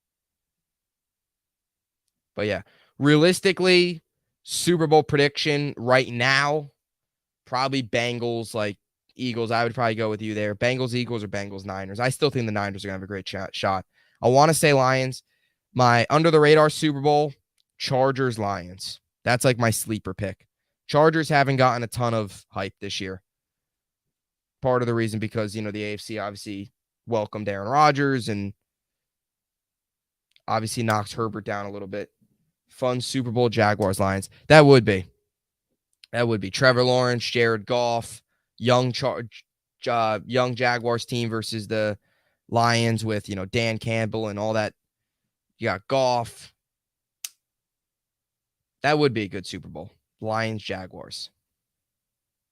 Speaker 1: But yeah, realistically, Super Bowl prediction right now, probably Bengals, Eagles. I would probably go with you there. Bengals, Eagles, or Bengals, Niners. I still think the Niners are going to have a great shot. I want to say Lions. My under-the-radar Super Bowl, Chargers, Lions. That's my sleeper pick. Chargers haven't gotten a ton of hype this year. Part of the reason because, the AFC obviously welcomed Aaron Rodgers and obviously knocks Herbert down a little bit. Fun Super Bowl, Jaguars, Lions. That would be Trevor Lawrence, Jared Goff, young Jaguars team versus the Lions with, Dan Campbell and all that. You got Goff. That would be a good Super Bowl. Lions, Jaguars.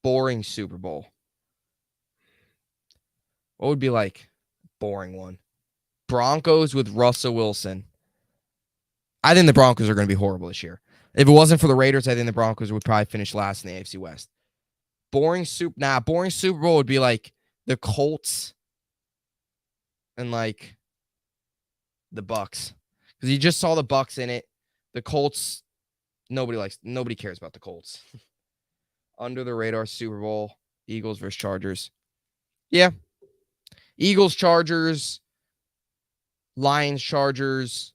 Speaker 1: Boring Super Bowl. What would be boring one? Broncos with Russell Wilson. I think the Broncos are going to be horrible this year. If it wasn't for the Raiders, I think the Broncos would probably finish last in the AFC West. Boring Super Bowl would be the Colts and the Bucks. Because you just saw the Bucks in it. The Colts, nobody cares about the Colts. Under the radar Super Bowl, Eagles versus Chargers. Yeah. Eagles, Chargers, Lions, Chargers.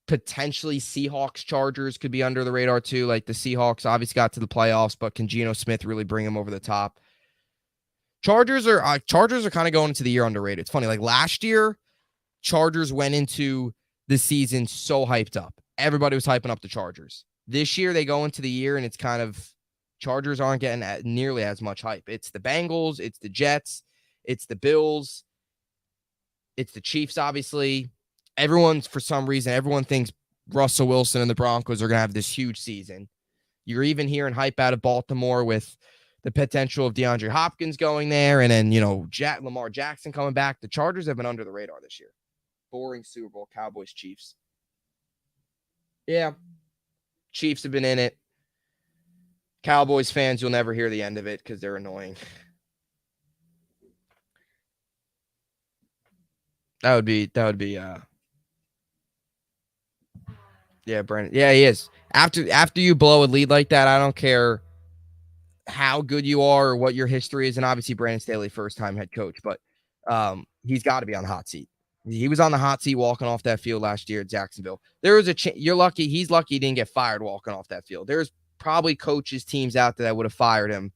Speaker 1: Potentially Seahawks, Chargers could be under the radar too. The Seahawks obviously got to the playoffs, but can Geno Smith really bring them over the top? Chargers are kind of going into the year underrated. It's funny. Last year, Chargers went into the season so hyped up. Everybody was hyping up the Chargers. This year, they go into the year and it's kind of Chargers aren't getting nearly as much hype. It's the Bengals, it's the Jets, it's the Bills, it's the Chiefs, obviously. For some reason, everyone thinks Russell Wilson and the Broncos are going to have this huge season. You're even hearing hype out of Baltimore with the potential of DeAndre Hopkins going there and then, Lamar Jackson coming back. The Chargers have been under the radar this year. Boring Super Bowl, Cowboys, Chiefs. Yeah. Chiefs have been in it. Cowboys fans, you'll never hear the end of it because they're annoying. That would be yeah, Brandon. Yeah, he is. After you blow a lead like that, I don't care how good you are or what your history is. And obviously, Brandon Staley, first-time head coach, but he's got to be on the hot seat. He was on the hot seat walking off that field last year at Jacksonville. There was you're lucky. He's lucky he didn't get fired walking off that field. There's probably coaches, teams out there that would have fired him.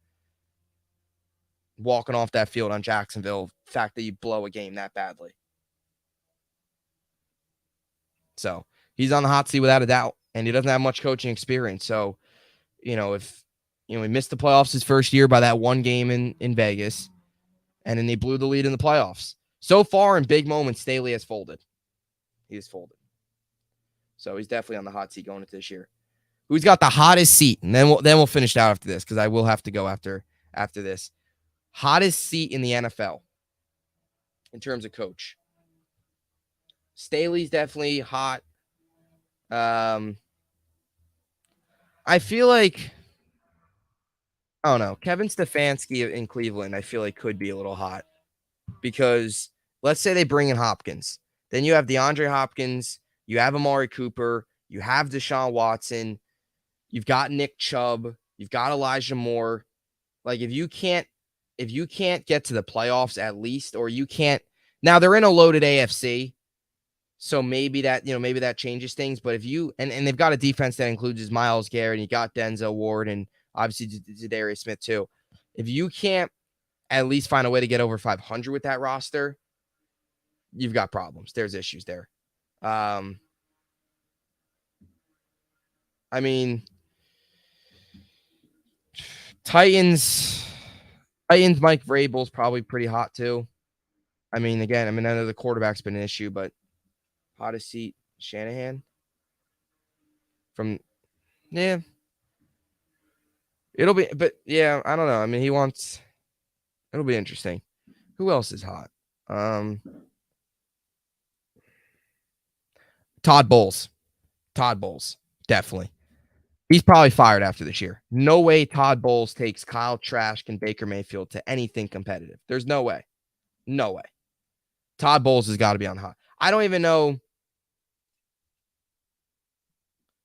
Speaker 1: walking off that field on Jacksonville, the fact that you blow a game that badly. So he's on the hot seat without a doubt, and he doesn't have much coaching experience. So, if he missed the playoffs his first year by that one game in Vegas, and then they blew the lead in the playoffs. So far in big moments, Staley has folded. He has folded. So he's definitely on the hot seat going into this year. Who's got the hottest seat? And then we'll finish it out after this, because I will have to go after this. Hottest seat in the NFL in terms of coach. Staley's definitely hot. I feel like, I don't know, Kevin Stefanski in Cleveland, I feel like could be a little hot, because let's say they bring in Hopkins. Then you have DeAndre Hopkins, you have Amari Cooper, you have Deshaun Watson, you've got Nick Chubb, you've got Elijah Moore. Like, if you can't get to the playoffs at least, or you can't, now they're in a loaded AFC, so maybe that changes things. But if you, and they've got a defense that includes Myles Garrett, and you got Denzel Ward, and obviously Zadarius Smith too. If you can't at least find a way to get over 500 with that roster, you've got problems. There's issues there. I mean, Titans, Mike Vrabel's probably pretty hot too. I mean, again, I know the quarterback's been an issue, but hottest seat, Shanahan. It'll be, but yeah, I don't know. I mean, it'll be interesting. Who else is hot? Todd Bowles, definitely. He's probably fired after this year. No way Todd Bowles takes Kyle Trask and Baker Mayfield to anything competitive. There's no way. No way. Todd Bowles has got to be on hot. I don't even know.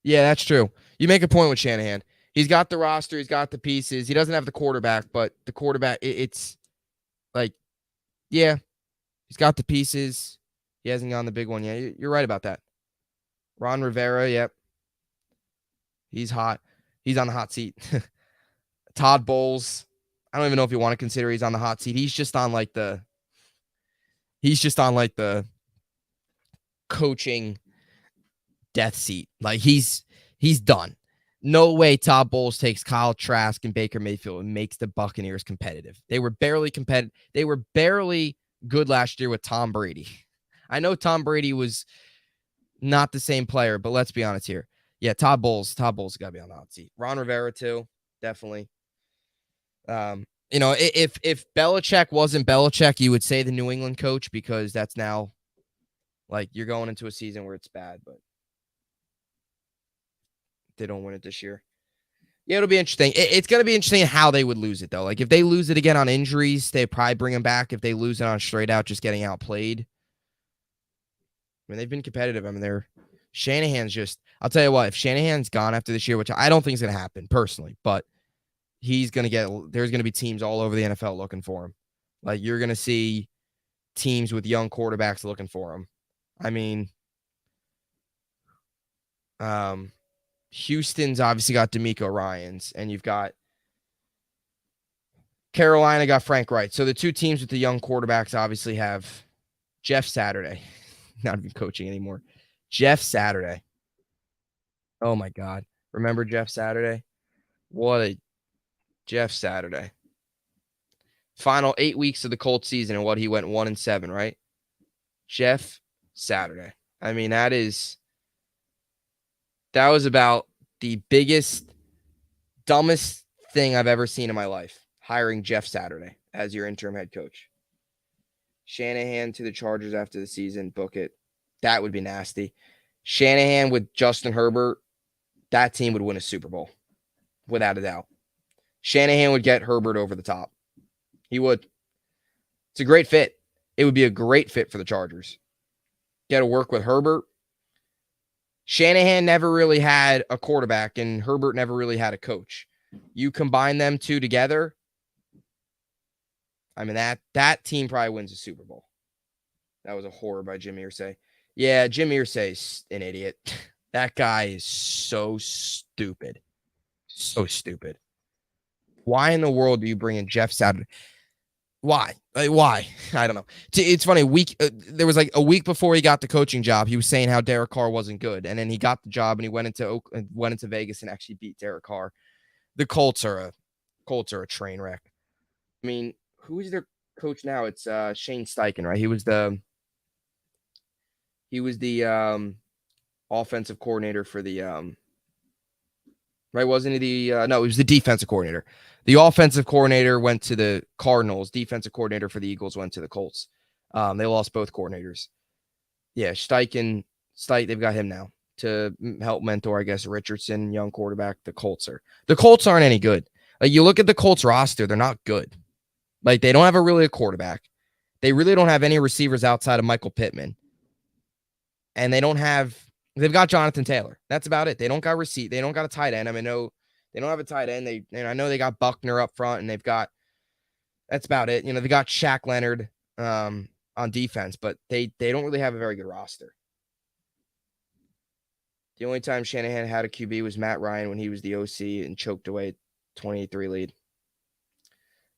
Speaker 1: Yeah, that's true. You make a point with Shanahan. He's got the roster. He's got the pieces. He doesn't have the quarterback, but the quarterback, it's like, yeah, he's got the pieces. He hasn't gotten the big one yet. You're right about that. Ron Rivera, yep. He's hot. He's on the hot seat. Todd Bowles, I don't even know if you want to consider he's on the hot seat. He's just on like the coaching death seat. Like, he's done. No way Todd Bowles takes Kyle Trask and Baker Mayfield and makes the Buccaneers competitive. They were barely competitive. They were barely good last year with Tom Brady. I know Tom Brady was not the same player, but let's be honest here. Yeah, Todd Bowles got to be on the hot seat. Ron Rivera too, definitely. If Belichick wasn't Belichick, you would say the New England coach, because that's now, like, you're going into a season where it's bad, but they don't win it this year. Yeah, it'll be interesting. It's going to be interesting how they would lose it, though. Like, if they lose it again on injuries, they probably bring him back. If they lose it on straight out just getting outplayed, I mean, they've been competitive. I mean, Shanahan's just, I'll tell you what, if Shanahan's gone after this year, which I don't think is going to happen personally, but there's going to be teams all over the NFL looking for him. Like, you're going to see teams with young quarterbacks looking for him. I mean, Houston's obviously got DeMeco Ryans, and you've got Carolina got Frank Wright. So the two teams with the young quarterbacks obviously have Jeff Saturday. Not even coaching anymore. Jeff Saturday. Oh my God. Remember Jeff Saturday? What a Jeff Saturday. Final 8 weeks of the Colts season, and he went 1-7, right? Jeff Saturday. I mean, that was about the biggest, dumbest thing I've ever seen in my life. Hiring Jeff Saturday as your interim head coach. Shanahan to the Chargers after the season, book it. That would be nasty. Shanahan with Justin Herbert, that team would win a Super Bowl, without a doubt. Shanahan would get Herbert over the top. He would. It's a great fit. It would be a great fit for the Chargers. Get to work with Herbert. Shanahan never really had a quarterback, and Herbert never really had a coach. You combine them two together, I mean, that team probably wins a Super Bowl. That was a horror by Jim Irsay. Yeah, Jim Irsay's an idiot. That guy is so stupid. So stupid. Why in the world do you bring in Jeff Saturday? Why? Why? I don't know. It's funny. There was like a week before he got the coaching job. He was saying how Derek Carr wasn't good, and then he got the job and he went into Vegas and actually beat Derek Carr. The Colts are a train wreck. I mean, who is their coach now? It's Shane Steichen, right? He was the offensive coordinator for the right? Wasn't he the no? He was the defensive coordinator. The offensive coordinator went to the Cardinals. Defensive coordinator for the Eagles went to the Colts. They lost both coordinators. Yeah, Steichen, they've got him now to help mentor, I guess, Richardson, young quarterback. The Colts aren't any good. Like you look at the Colts roster, they're not good. Like they don't have a quarterback. They really don't have any receivers outside of Michael Pittman. And they've got Jonathan Taylor. That's about it. They don't got They don't got a tight end. I mean, no, they don't have a tight end. I know they got Buckner up front, and that's about it. They got Shaq Leonard on defense, but they don't really have a very good roster. The only time Shanahan had a QB was Matt Ryan when he was the OC and choked away 28-3 lead.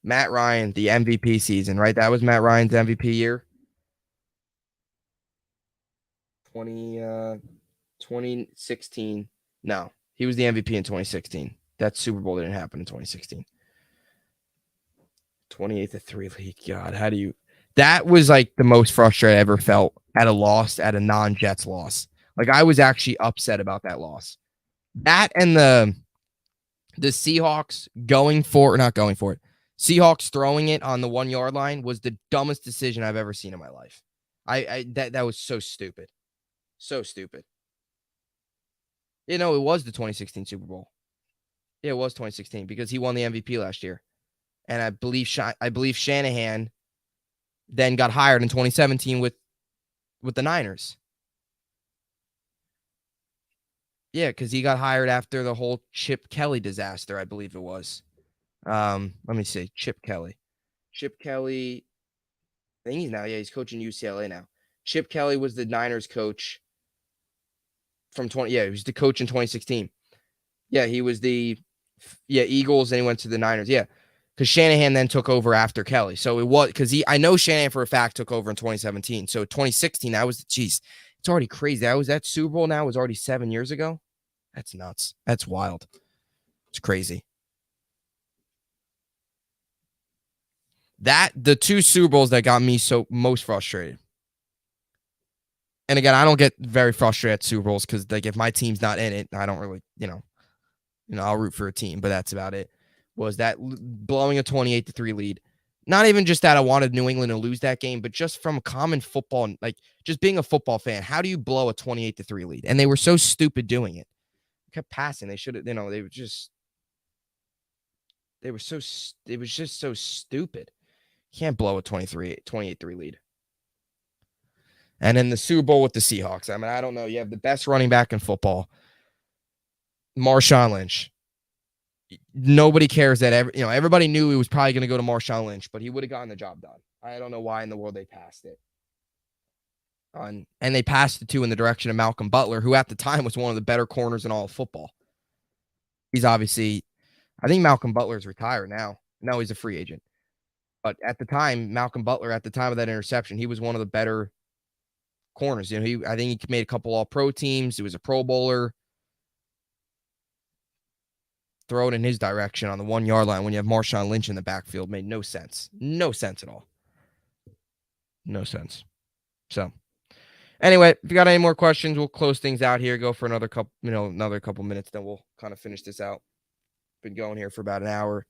Speaker 1: Matt Ryan, the MVP season, right? That was Matt Ryan's MVP year. 2016. No, he was the MVP in 2016. That Super Bowl didn't happen in 2016. 28-3 lead. God, how do you? That was like the most frustrated I ever felt at a non-Jets loss. Like I was actually upset about that loss. That and the Seahawks not going for it. Seahawks throwing it on the 1 yard line was the dumbest decision I've ever seen in my life. That was so stupid. So stupid. It was the 2016 Super Bowl. Yeah, it was 2016 because he won the MVP last year. And I believe Shanahan then got hired in 2017 with the Niners. Yeah, because he got hired after the whole Chip Kelly disaster, I believe it was. Let me see. Chip Kelly. I think he's coaching UCLA now. Chip Kelly was the Niners coach from he was the coach in 2016. Yeah, he was the Eagles, and he went to the Niners. Yeah, because Shanahan then took over after Kelly. So it was because I know Shanahan for a fact took over in 2017. So 2016, it's already crazy. That Super Bowl now was already 7 years ago. That's nuts. That's wild. It's crazy. The two Super Bowls that got me so most frustrated. And again, I don't get very frustrated at Super Bowls because like if my team's not in it, I don't really, I'll root for a team, but that's about it. Was that blowing a 28-3 lead? Not even just that I wanted New England to lose that game, but just from common football, like just being a football fan, how do you blow a 28-3 lead? And they were so stupid doing it. They kept passing. They should have, it was just so stupid. You can't blow a 28-3 lead. And in the Super Bowl with the Seahawks, I mean, I don't know. You have the best running back in football, Marshawn Lynch. Nobody cares that everybody knew he was probably going to go to Marshawn Lynch, but he would have gotten the job done. I don't know why in the world they passed it. And they passed it too in the direction of Malcolm Butler, who at the time was one of the better corners in all of football. He's obviously, I think Malcolm Butler's retired now. No, he's a free agent. But at the time, Malcolm Butler, at the time of that interception, he was one of the better corners. I think he made a couple All-Pro teams. He was a Pro Bowler. Throw it in his direction on the 1 yard line when you have Marshawn Lynch in the backfield made no sense. No sense at all. No sense. So anyway, if you got any more questions, we'll close things out here. Go for another couple minutes. Then we'll kind of finish this out. Been going here for about an hour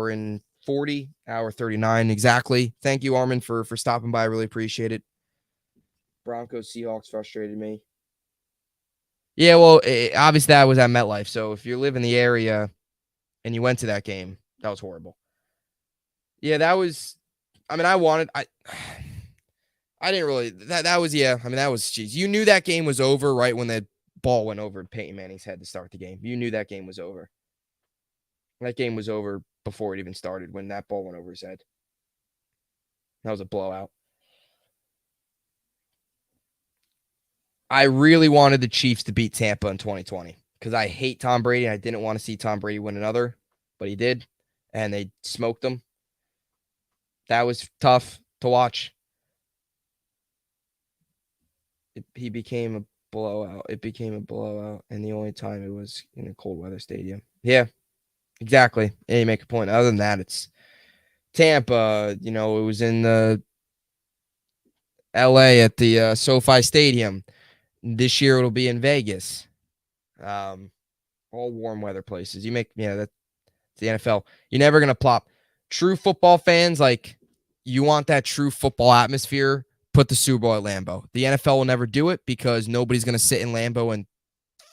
Speaker 1: and 40, hour 39 exactly. Thank you, Armin, for stopping by. I really appreciate it. Broncos Seahawks frustrated me. Yeah, well, obviously that was at MetLife. So if you live in the area and you went to that game, that was horrible. Yeah, that was. I mean, I didn't really. That was. I mean, that was. Jeez, you knew that game was over right when the ball went over Peyton Manning's head to start the game. You knew that game was over. That game was over before it even started when that ball went over his head. That was a blowout. I really wanted the Chiefs to beat Tampa in 2020 because I hate Tom Brady. I didn't want to see Tom Brady win another, but he did, and they smoked them. That was tough to watch. He became a blowout. It became a blowout, and the only time it was in a cold weather stadium. Yeah, exactly. Yeah, you make a point. Other than that, it's Tampa. It was in the LA at the SoFi Stadium. This year it'll be in Vegas. Um, all warm weather places. That's the NFL. You're never gonna plop. True football fans, like, you want that true football atmosphere. Put the Super Bowl at Lambeau. The NFL will never do it because nobody's gonna sit in Lambeau in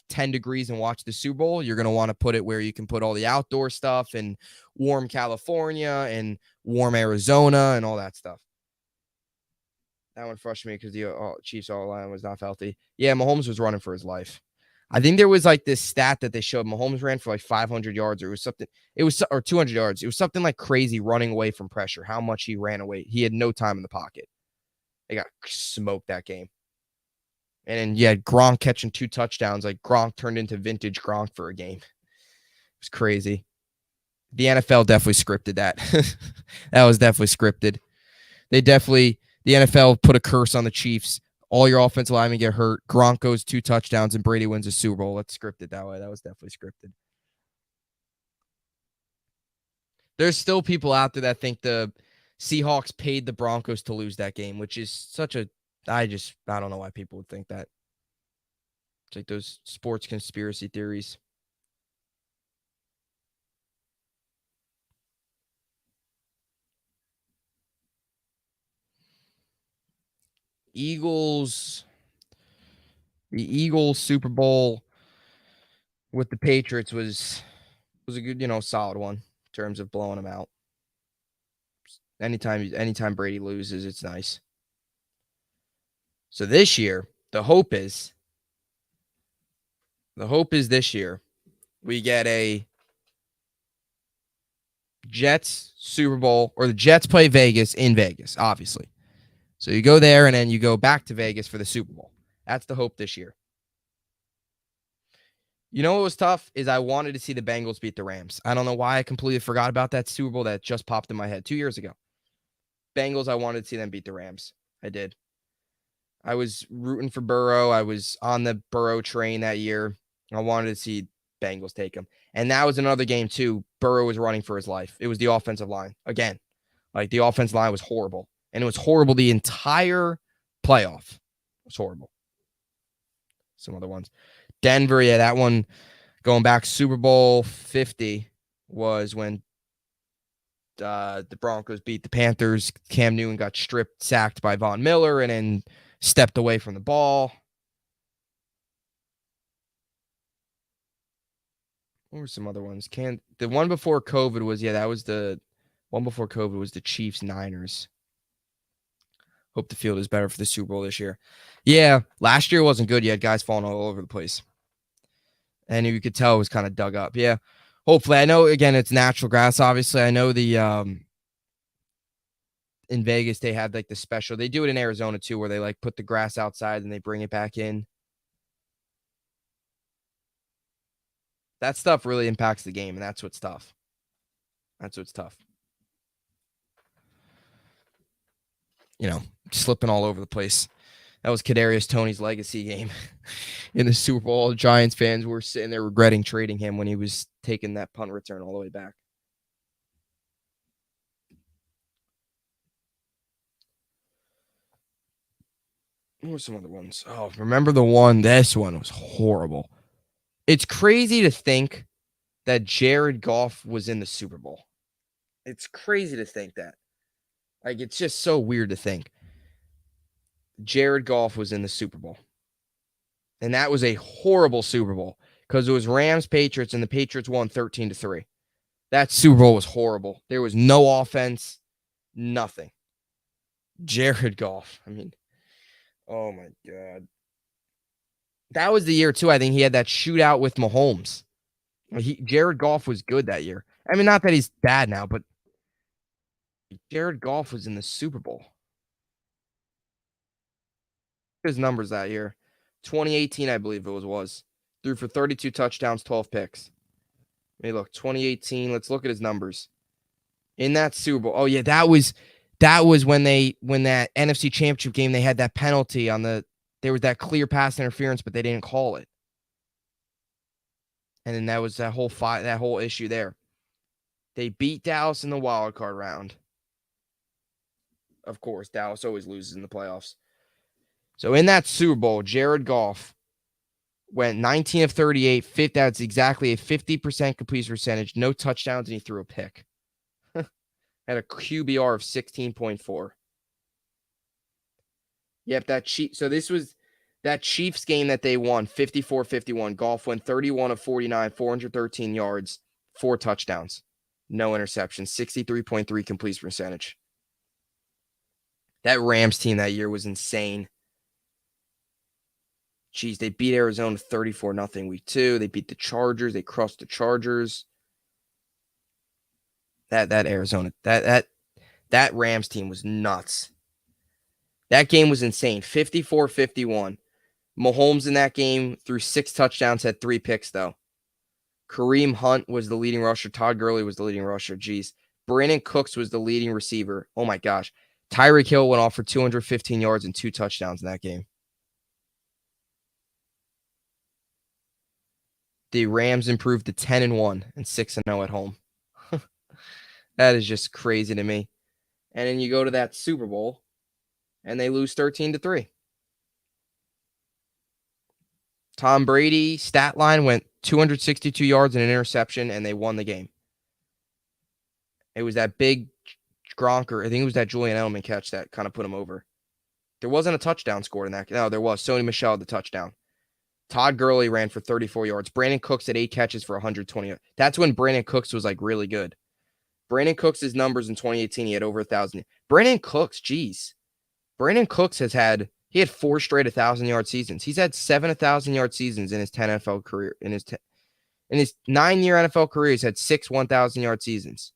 Speaker 1: 10 degrees and watch the Super Bowl. You're gonna want to put it where you can put all the outdoor stuff and warm California and warm Arizona and all that stuff. That one frustrated me because the Chiefs all line was not healthy. Yeah, Mahomes was running for his life. I think there was like this stat that they showed. Mahomes ran for like 500 yards, or it was something. Or 200 yards. It was something like crazy running away from pressure. How much he ran away. He had no time in the pocket. They got smoked that game. And then you had Gronk catching 2 touchdowns. Like, Gronk turned into vintage Gronk for a game. It was crazy. The NFL definitely scripted that. That was definitely scripted. The NFL put a curse on the Chiefs. All your offensive linemen get hurt. Gronk goes 2 touchdowns, and Brady wins a Super Bowl. Let's script it that way. That was definitely scripted. There's still people out there that think the Seahawks paid the Broncos to lose that game, which is such a I don't know why people would think that. It's like those sports conspiracy theories. The Eagles Super Bowl with the Patriots was a good, solid one in terms of blowing them out. Anytime Brady loses, it's nice. So this year, the hope is this year we get a Jets Super Bowl, or the Jets play Vegas in Vegas, obviously. So you go there and then you go back to Vegas for the Super Bowl. That's the hope this year. You know what was tough is I wanted to see the Bengals beat the Rams. I don't know why I completely forgot about that Super Bowl that just popped in my head 2 years ago. Bengals, I wanted to see them beat the Rams. I did. I was rooting for Burrow. I was on the Burrow train that year. I wanted to see Bengals take him. And that was another game, too. Burrow was running for his life. It was the offensive line. Again, like, the offensive line was horrible. And it was horrible the entire playoff. It was horrible. Some other ones. Denver, yeah, that one going back, Super Bowl 50 was when the Broncos beat the Panthers. Cam Newton got sacked by Von Miller, and then stepped away from the ball. What were some other ones? The one before COVID was, the one before COVID was the Chiefs Niners. Hope the field is better for the Super Bowl this year. Yeah, last year wasn't good. You had guys falling all over the place. And you could tell it was kind of dug up. Yeah. Hopefully. I know, again, it's natural grass, obviously. I know in Vegas, they have like the special. They do it in Arizona too, where they like put the grass outside and they bring it back in. That stuff really impacts the game, and that's what's tough. Slipping all over the place. That was Kadarius Toney's legacy game in the Super Bowl. Giants fans were sitting there regretting trading him when he was taking that punt return all the way back. What were some other ones? Oh, remember the one? This one was horrible. It's crazy to think that Jared Goff was in the Super Bowl. It's crazy to think that. Like, it's just so weird to think. Jared Goff was in the Super Bowl. And that was a horrible Super Bowl because it was Rams Patriots, and the Patriots won 13-3. That Super Bowl was horrible. There was no offense, nothing. Jared Goff. I mean, oh my God. That was the year too. I think he had that shootout with Mahomes. Jared Goff was good that year. I mean, not that he's bad now, but Jared Goff was in the Super Bowl. His numbers that year. 2018, I believe it was. Threw for 32 touchdowns, 12 picks. Let me look. 2018. Let's look at his numbers. In that Super Bowl. Oh, yeah, that was That was when that NFC Championship game, they had that penalty on there was that clear pass interference, but they didn't call it. And then that was that whole issue there. They beat Dallas in the wild card round. Of course, Dallas always loses in the playoffs. So in that Super Bowl, Jared Goff went 19 of 38. That's exactly a 50% completion percentage. No touchdowns, and he threw a pick. Had a QBR of 16.4. Yep, so this was that Chiefs game that they won, 54-51. Goff went 31 of 49, 413 yards, 4 touchdowns, no interceptions, 63.3 completion percentage. That Rams team that year was insane. Jeez, they beat Arizona 34-0 week 2. They beat the Chargers. They crushed the Chargers. That Arizona, that Rams team was nuts. That game was insane. 54-51. Mahomes in that game threw 6 touchdowns, had 3 picks, though. Kareem Hunt was the leading rusher. Todd Gurley was the leading rusher. Jeez. Brandon Cooks was the leading receiver. Oh, my gosh. Tyreek Hill went off for 215 yards and 2 touchdowns in that game. The Rams improved to 10-1 and 6-0 at home. That is just crazy to me. And then you go to that Super Bowl, and they lose 13-3. Tom Brady stat line went 262 yards and an interception, and they won the game. It was that big Gronker. I think it was that Julian Edelman catch that kind of put him over. There wasn't a touchdown scored in that. No, there was. Sony Michel had the touchdown. Todd Gurley ran for 34 yards. Brandon Cooks had 8 catches for 120. That's when Brandon Cooks was like really good. Brandon Cooks' numbers in 2018, he had over 1,000. Brandon Cooks, geez. Brandon Cooks he had 4 straight 1,000-yard seasons. He's had 7 1,000-yard seasons in his 10 NFL career. In his 9-year NFL career, he's had 6 1,000-yard seasons.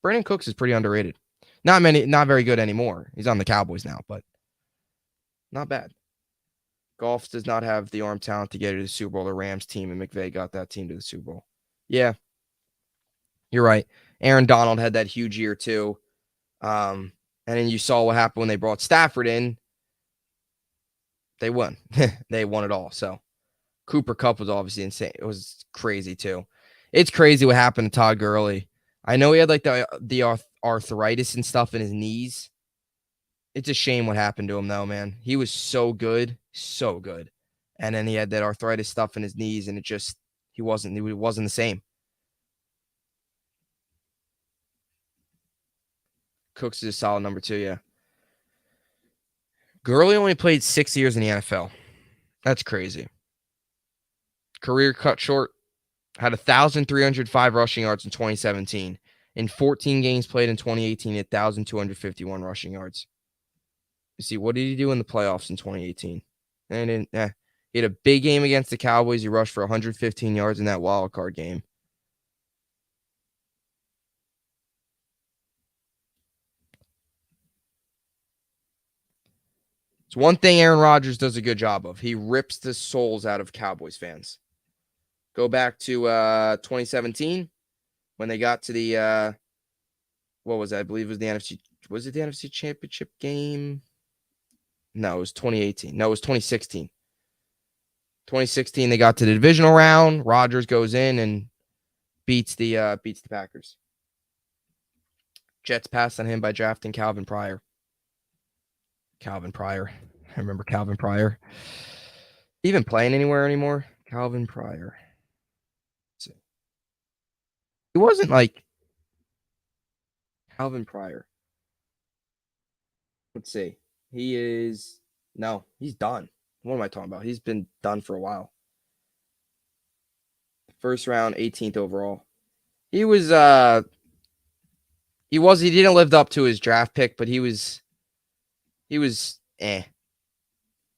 Speaker 1: Brandon Cooks is pretty underrated. Not very good anymore. He's on the Cowboys now, but not bad. Goff does not have the arm talent to get to the Super Bowl. The Rams team and McVay got that team to the Super Bowl. Yeah, you're right. Aaron Donald had that huge year too. And then you saw what happened when they brought Stafford in. They won. They won it all. So Cooper Kupp was obviously insane. It was crazy too. It's crazy what happened to Todd Gurley. I know he had like the arthritis and stuff in his knees. It's a shame what happened to him though, man. He was so good. So good. And then he had that arthritis stuff in his knees, and he wasn't the same. Cooks is a solid number 2, yeah. Gurley only played 6 years in the NFL. That's crazy. Career cut short. Had 1,305 rushing yards in 2017. In 14 games played in 2018, 1,251 rushing yards. You see, what did he do in the playoffs in 2018? And he had a big game against the Cowboys. He rushed for 115 yards in that wild card game. It's one thing Aaron Rodgers does a good job of. He rips the souls out of Cowboys fans. Go back to 2017 when they got to the what was that? I believe it was the NFC. Was it the NFC Championship game? No, it was 2018. No, it was 2016. 2016, they got to the divisional round. Rodgers goes in and beats the Packers. Jets passed on him by drafting Calvin Pryor. I remember Calvin Pryor. Even playing anywhere anymore? Calvin Pryor. He wasn't like Calvin Pryor. Let's see. He's done. What am I talking about? He's been done for a while. First round, 18th overall. He didn't live up to his draft pick, but he was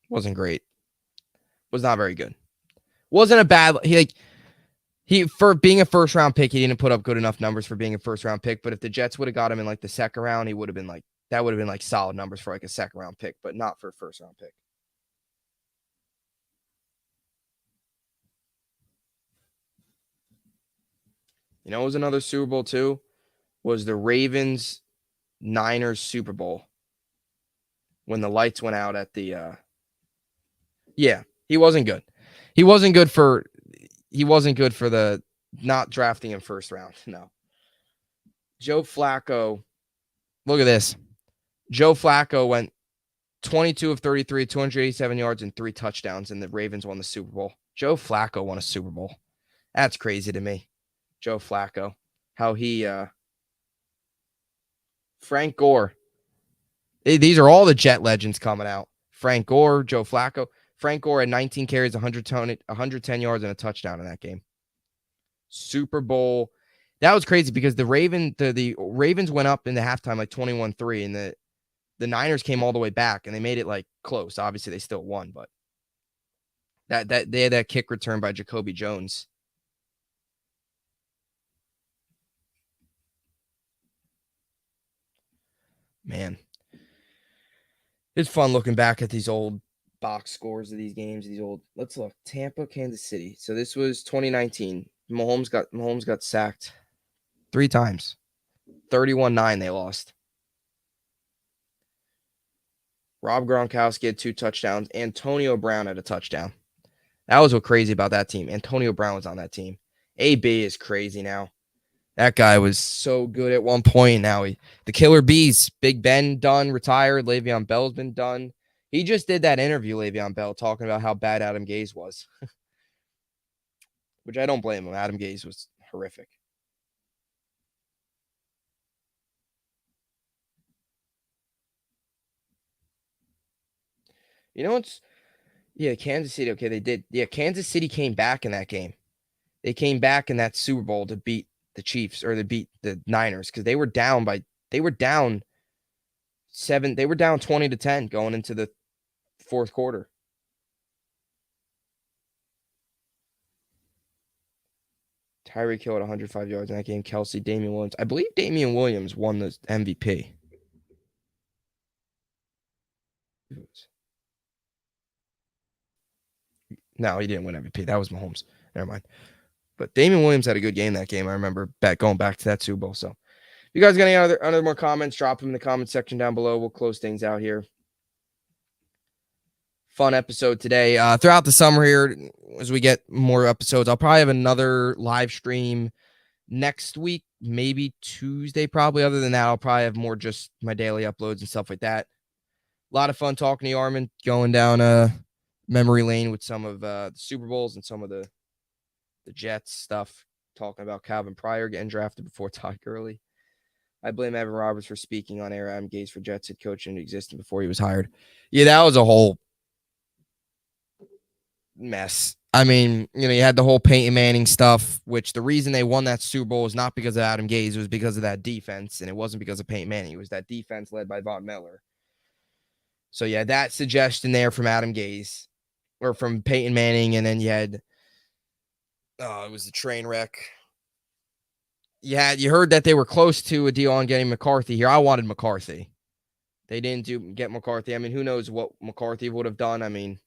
Speaker 1: wasn't great. Was not very good. Wasn't a bad he for being a first round pick, he didn't put up good enough numbers for being a first round pick. But if the Jets would have got him in like the second round, he would have been like that would have been like solid numbers for like a second round pick, but not for a first round pick. You know, it was another Super Bowl too. Was the Ravens Niners Super Bowl when the lights went out at the yeah, he wasn't good. He wasn't good for the not drafting him first round. No. Joe Flacco, look at this. Joe Flacco went 22 of 33, 287 yards and 3 touchdowns, and the Ravens won the Super Bowl. Joe Flacco won a Super Bowl. That's crazy to me. Joe Flacco. How he Frank Gore. These are all the Jet legends coming out. Frank Gore, Joe Flacco. Frank Gore had 19 carries, 110 yards, and a touchdown in that game. Super Bowl. That was crazy because the Ravens went up in the halftime like 21-3, and the Niners came all the way back, and they made it like close. Obviously, they still won, but that they had that kick return by Jacoby Jones. Man, it's fun looking back at these old box scores of these games. Let's look. Tampa, Kansas City. So this was 2019. Mahomes got sacked 3 times. 31-9 they lost. Rob Gronkowski had 2 touchdowns. Antonio Brown had a touchdown. That was what crazy about that team. Antonio Brown was on that team. AB is crazy now. That guy was so good at one point. Now the Killer Bees, Big Ben done, retired. Le'Veon Bell's been done. He just did that interview, Le'Veon Bell, talking about how bad Adam Gase was. Which I don't blame him. Adam Gase was horrific. You know what's Kansas City. Okay, they did. Yeah, Kansas City came back in that game. They came back in that Super Bowl to beat the Chiefs or to beat the Niners because they were down 20-10 going into the fourth quarter. Tyreek Hill at 105 yards in that game. Kelsey, Damian Williams. I believe Damian Williams won the MVP. No, he didn't win MVP. That was Mahomes. Never mind. But Damian Williams had a good game that game. I remember going back to that Super Bowl. So if you guys got any other more comments, drop them in the comment section down below. We'll close things out here. Fun episode today. Throughout the summer here, as we get more episodes, I'll probably have another live stream next week, maybe Tuesday, probably. Other than that, I'll probably have more just my daily uploads and stuff like that. A lot of fun talking to you, Armin, going down memory lane with some of the Super Bowls and some of the Jets stuff, talking about Calvin Pryor getting drafted before Todd Gurley. I blame Evan Roberts for speaking on air. Adam Gase for Jets head coach and existed before he was hired. Yeah, that was a whole mess. I mean, you had the whole Peyton Manning stuff, which the reason they won that Super Bowl was not because of Adam Gase. It was because of that defense, and it wasn't because of Peyton Manning. It was that defense led by Von Miller. So, yeah, that suggestion there from Adam Gase or from Peyton Manning, and then you had it was the train wreck. You heard that they were close to a deal on getting McCarthy here. I wanted McCarthy. They didn't get McCarthy. I mean, who knows what McCarthy would have done. I mean,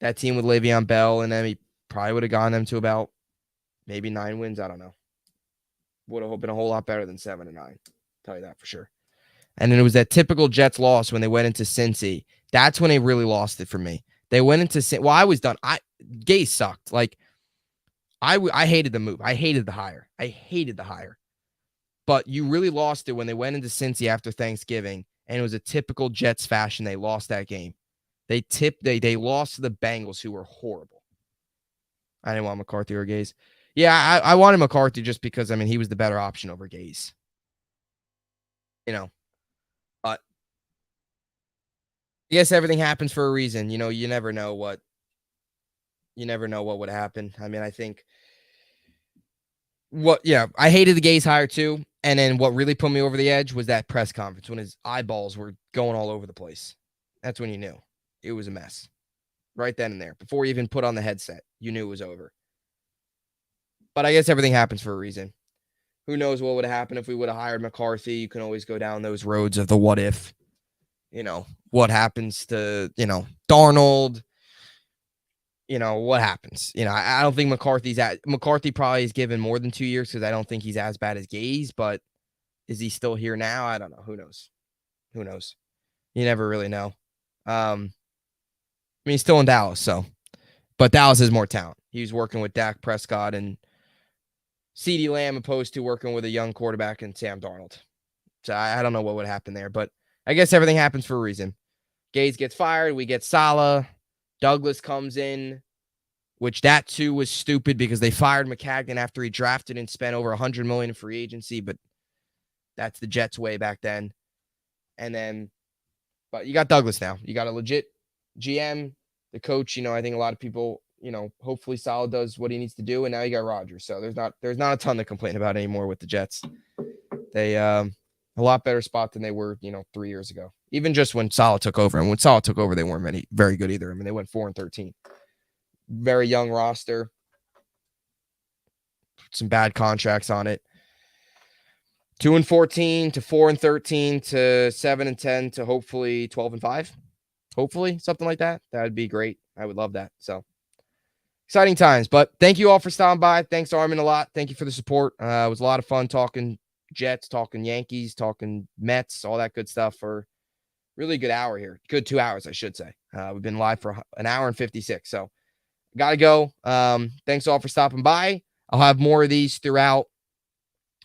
Speaker 1: that team with Le'Veon Bell, and then he probably would have gotten them to about maybe 9 wins. I don't know. Would have been a whole lot better than 7-9. I'll tell you that for sure. And then it was that typical Jets loss when they went into Cincy. That's when they really lost it for me. They went into Cincy. Well, I was done. Gase sucked. Like, I hated the move. I hated the hire. But you really lost it when they went into Cincy after Thanksgiving, and it was a typical Jets fashion. They lost that game. They lost to the Bengals, who were horrible. I didn't want McCarthy or Gase. Yeah, I wanted McCarthy just because, I mean, he was the better option over Gase. But I guess everything happens for a reason. You never know what would happen. I mean, I think I hated the Gase hire too. And then what really put me over the edge was that press conference when his eyeballs were going all over the place. That's when you knew it was a mess. Right then and there. Before he even put on the headset, you knew it was over. But I guess everything happens for a reason. Who knows what would have happened if we would have hired McCarthy? You can always go down those roads of the what if. What happens to, Darnold? What happens? I don't think McCarthy probably is given more than 2 years because I don't think he's as bad as Gase, but Is he still here now? I don't know. Who knows? You never really know. I mean, he's still in Dallas, but Dallas has more talent. He's working with Dak Prescott and CeeDee Lamb opposed to working with a young quarterback and Sam Darnold. So I don't know what would happen there, but I guess everything happens for a reason. Gaze gets fired. We get Saleh. Douglas comes in, which that too was stupid because they fired McCagnon after he drafted and spent over $100 million in free agency, but that's the Jets way back then. But you got Douglas now. You got a legit GM, the coach. I think a lot of people, hopefully Saleh does what he needs to do, and now you got Rodgers. So there's not a ton to complain about anymore with the Jets. They a lot better spot than they were, 3 years ago. Even just when Saleh took over, and when Saleh took over, they weren't very good either. I mean, they went 4-13. Very young roster, some bad contracts on it. 2-14 to 4-13 to 7-10 to hopefully 12-5. Hopefully something like that. That would be great. I would love that. So exciting times. But thank you all for stopping by. Thanks, Armin, a lot. Thank you for the support. It was a lot of fun talking Jets, talking Yankees, talking Mets, all that good stuff for really good hour here. Good 2 hours, I should say. We've been live for an hour and 56. So gotta go. Thanks all for stopping by. I'll have more of these throughout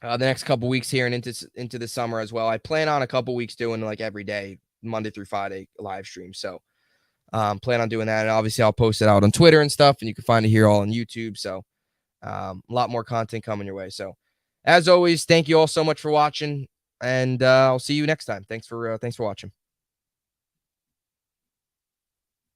Speaker 1: the next couple weeks here and into the summer as well. I plan on a couple weeks doing like every day, Monday through Friday live stream. So plan on doing that. And obviously I'll post it out on Twitter and stuff, and you can find it here all on YouTube. So a lot more content coming your way. So as always, thank you all so much for watching, and I'll see you next time. Thanks for watching.